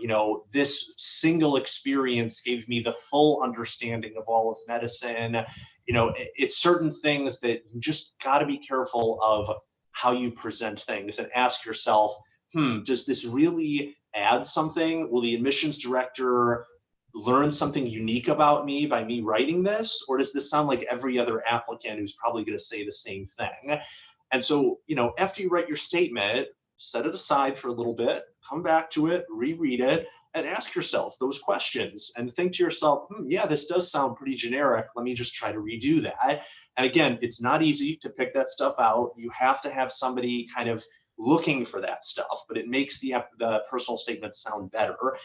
this single experience gave me the full understanding of all of medicine. It's certain things that you just got to be careful of how you present things and ask yourself, does this really add something? Will the admissions director learn something unique about me by me writing this? Or does this sound like every other applicant who's probably going to say the same thing? And so, after you write your statement, set it aside for a little bit, come back to it, reread it, and ask yourself those questions and think to yourself, yeah, this does sound pretty generic. Let me just try to redo that. And again, it's not easy to pick that stuff out. You have to have somebody kind of looking for that stuff, but it makes the personal statement sound better.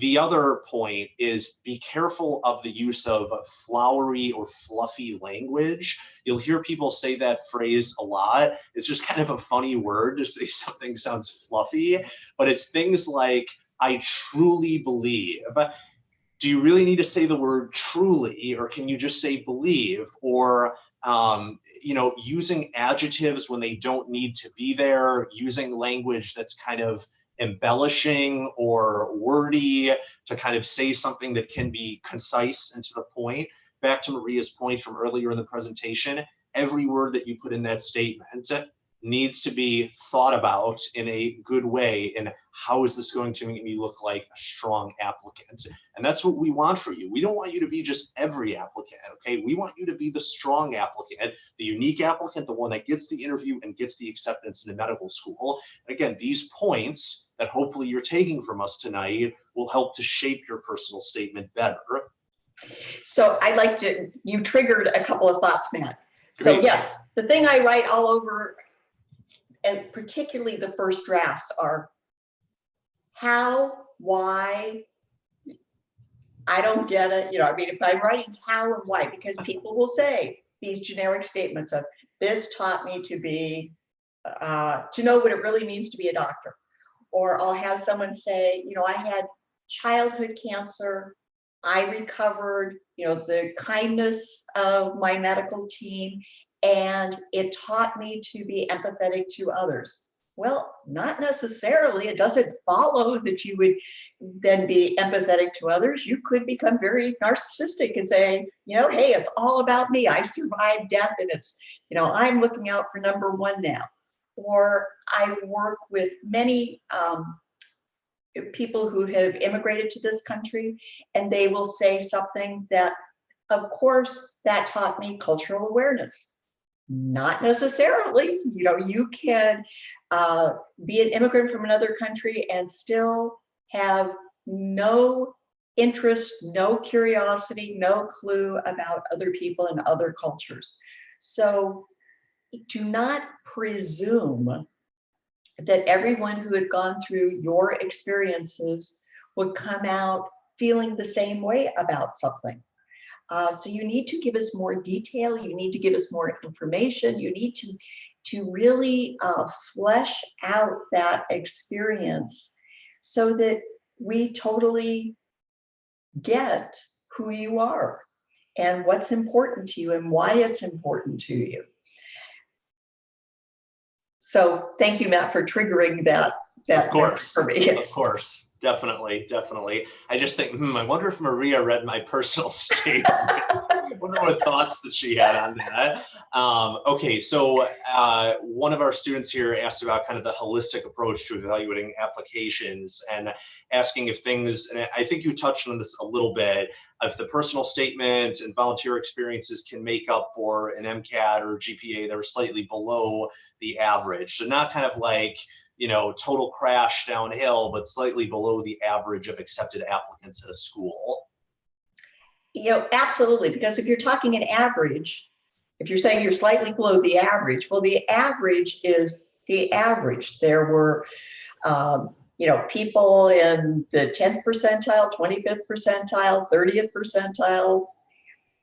The other point is be careful of the use of flowery or fluffy language. You'll hear people say that phrase a lot. It's just kind of a funny word to say something sounds fluffy, but it's things like, I truly believe. Do you really need to say the word truly, or can you just say believe? Or using adjectives when they don't need to be there, using language that's kind of embellishing or wordy to kind of say something that can be concise and to the point. Back to Maria's point from earlier in the presentation, every word that you put in that statement needs to be thought about in a good way. And how is this going to make me look like a strong applicant? And that's what we want for you. We don't want you to be just every applicant, okay? We want you to be the strong applicant, the unique applicant, the one that gets the interview and gets the acceptance into medical school. Again, these points that hopefully you're taking from us tonight will help to shape your personal statement better. So you triggered a couple of thoughts, Matt. Great. So yes, the thing I write all over, and particularly the first drafts, are how, why, I don't get it. If I'm writing how and why, because people will say these generic statements of, this taught me to be, to know what it really means to be a doctor. Or I'll have someone say, I had childhood cancer. I recovered, the kindness of my medical team, and it taught me to be empathetic to others. Well, not necessarily. It doesn't follow that you would then be empathetic to others. You could become very narcissistic and say, hey, it's all about me. I survived death, and it's, I'm looking out for number one now. Or I work with many people who have immigrated to this country, and they will say something that, of course, that taught me cultural awareness. Not necessarily. You can be an immigrant from another country and still have no interest, no curiosity, no clue about other people and other cultures. So do not presume that everyone who had gone through your experiences would come out feeling the same way about something. So you need to give us more detail. You need to give us more information. You need to really flesh out that experience so that we totally get who you are and what's important to you and why it's important to you. So thank you, Matt, for triggering that Of course, for me. Yes. Of course. Definitely. I just think, I wonder if Maria read my personal statement. I wonder what thoughts that she had on that. Okay, so one of our students here asked about kind of the holistic approach to evaluating applications and asking if things, and I think you touched on this a little bit, if the personal statement and volunteer experiences can make up for an MCAT or GPA that are slightly below the average. So not kind of like, total crash downhill, but slightly below the average of accepted applicants at a school. Absolutely. Because if you're talking an average, if you're saying you're slightly below the average, well, the average is the average. There were, people in the 10th percentile, 25th percentile, 30th percentile,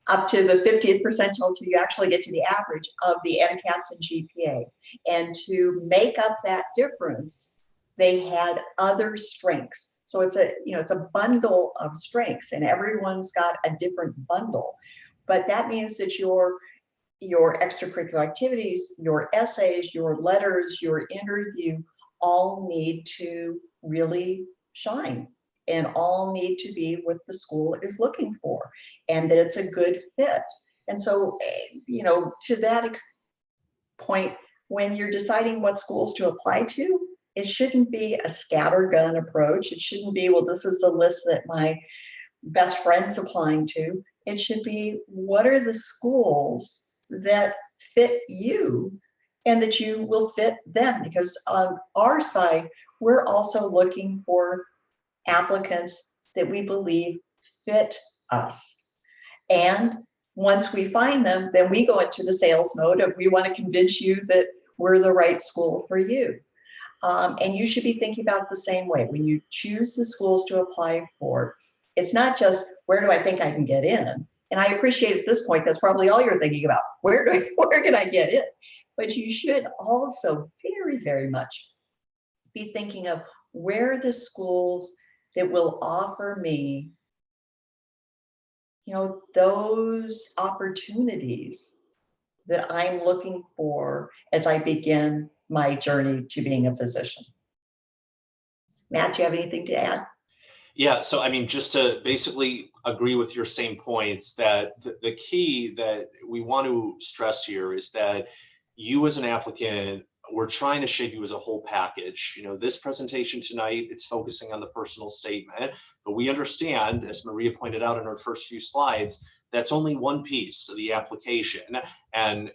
up to the 50th percentile till you actually get to the average of the MCATs and GPA. And to make up that difference, they had other strengths. So it's a bundle of strengths, and everyone's got a different bundle. But that means that your extracurricular activities, your essays, your letters, your interview all need to really shine and all need to be what the school is looking for, and that it's a good fit. And so, to that point, when you're deciding what schools to apply to, it shouldn't be a scattergun approach. It shouldn't be, well, this is the list that my best friend's applying to. It should be, what are the schools that fit you and that you will fit them? Because on our side, we're also looking for applicants that we believe fit us. And once we find them, then we go into the sales mode of, we want to convince you that we're the right school for you. And you should be thinking about it the same way. When you choose the schools to apply for, it's not just, where do I think I can get in? And I appreciate at this point, that's probably all you're thinking about. Where can I get in? But you should also very, very much be thinking of, where are the schools that will offer me, those opportunities that I'm looking for as I begin my journey to being a physician. Matt, do you have anything to add? Yeah, so just to basically agree with your same points, that the key that we want to stress here is that you as an applicant, we're trying to shape you as a whole package. This presentation tonight, it's focusing on the personal statement, but we understand, as Maria pointed out in her first few slides, that's only one piece of the application. And,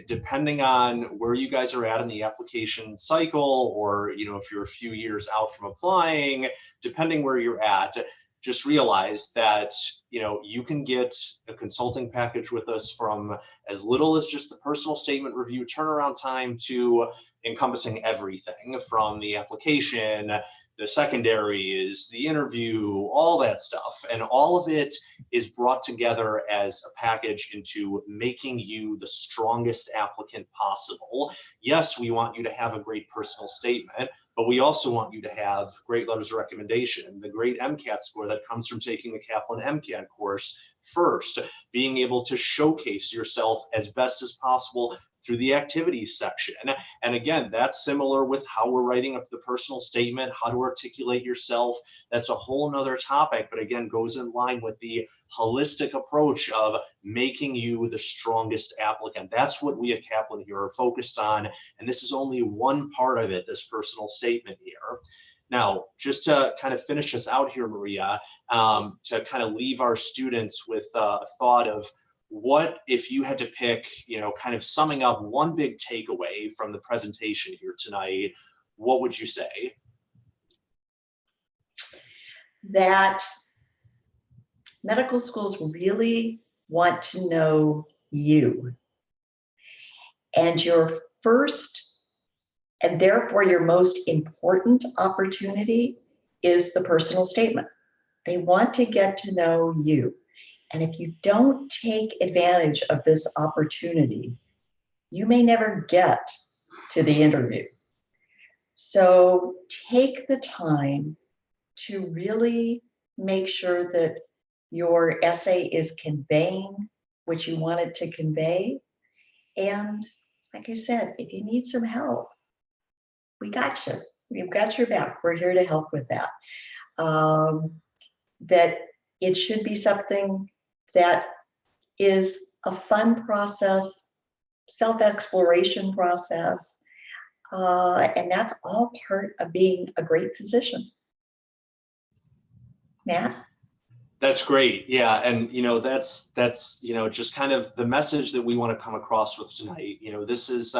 depending on where you guys are at in the application cycle, or, if you're a few years out from applying, depending where you're at, just realize that, you can get a consulting package with us from as little as just the personal statement review turnaround time to encompassing everything from the application, the secondaries, the interview, all that stuff. And all of it is brought together as a package into making you the strongest applicant possible. Yes, we want you to have a great personal statement, but we also want you to have great letters of recommendation, the great MCAT score that comes from taking the Kaplan MCAT course first, being able to showcase yourself as best as possible through the activities section. And again, that's similar with how we're writing up the personal statement, how to articulate yourself. That's a whole nother topic, but again, goes in line with the holistic approach of making you the strongest applicant. That's what we at Kaplan here are focused on. And this is only one part of it, this personal statement here. Now, just to kind of finish us out here, Maria, to kind of leave our students with a thought of what if you had to pick, kind of summing up one big takeaway from the presentation here tonight, what would you say? That medical schools really want to know you. And your first, and therefore your most important opportunity is the personal statement. They want to get to know you. And if you don't take advantage of this opportunity, you may never get to the interview. So take the time to really make sure that your essay is conveying what you want it to convey. And like I said, if you need some help, we got you. We've got your back. We're here to help with that. That it should be something that is a fun process, self-exploration process, and that's all part of being a great physician. Matt? That's great. Yeah. And, that's, just kind of the message that we want to come across with tonight. This is,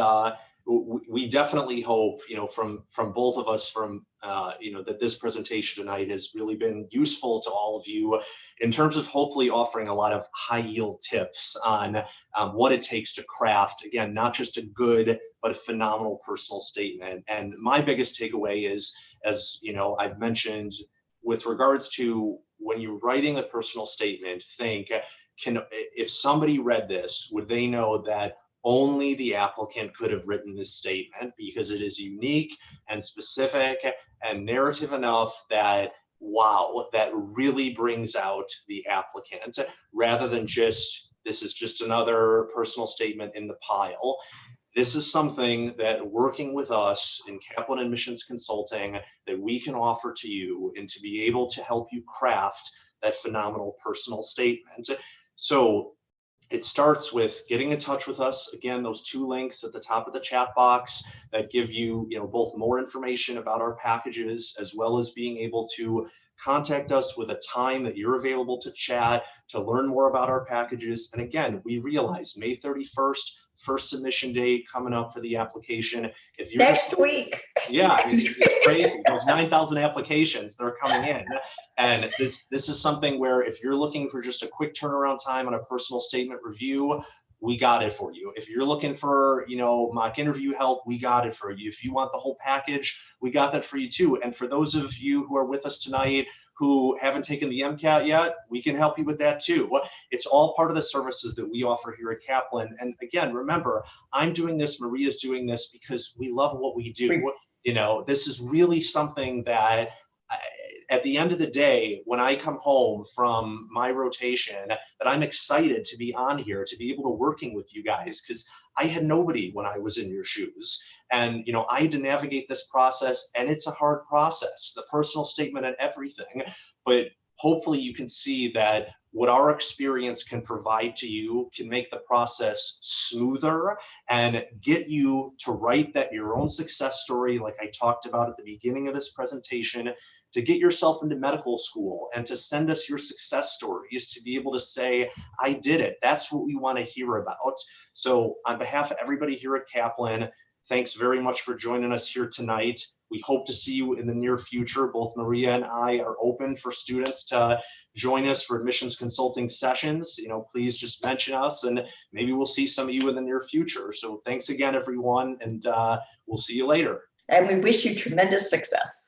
we definitely hope, from both of us, that this presentation tonight has really been useful to all of you in terms of hopefully offering a lot of high yield tips on what it takes to craft, again, not just a good, but a phenomenal personal statement. And my biggest takeaway is, as I've mentioned, with regards to when you're writing a personal statement, think, if somebody read this, would they know that only the applicant could have written this statement, because it is unique and specific and narrative enough that, wow, that really brings out the applicant, rather than just, this is just another personal statement in the pile. This is something that, working with us in Kaplan Admissions Consulting, that we can offer to you and to be able to help you craft that phenomenal personal statement. So it starts with getting in touch with us. Again, those 2 links at the top of the chat box that give you, both more information about our packages, as well as being able to contact us with a time that you're available to chat, to learn more about our packages. And again, we realize May 31st, first submission date coming up for the application. If you're Next week. Yeah, it's crazy. Those 9,000 applications, they're coming in. And this is something where, if you're looking for just a quick turnaround time on a personal statement review, we got it for you. If you're looking for, mock interview help, we got it for you. If you want the whole package, we got that for you too. And for those of you who are with us tonight who haven't taken the MCAT yet, we can help you with that too. It's all part of the services that we offer here at Kaplan. And again, remember, I'm doing this, Maria's doing this because we love what we do. This is really something that, at the end of the day, when I come home from my rotation, that I'm excited to be on here, to be able to working with you guys, because I had nobody when I was in your shoes. And, I had to navigate this process, and it's a hard process, the personal statement and everything. But hopefully you can see that what our experience can provide to you can make the process smoother and get you to write your own success story, like I talked about at the beginning of this presentation, to get yourself into medical school and to send us your success stories, to be able to say, I did it. That's what we want to hear about. So on behalf of everybody here at Kaplan, thanks very much for joining us here tonight. We hope to see you in the near future. Both Maria and I are open for students to join us for admissions consulting sessions. Please just mention us, and maybe we'll see some of you in the near future. So thanks again, everyone, and we'll see you later. And we wish you tremendous success.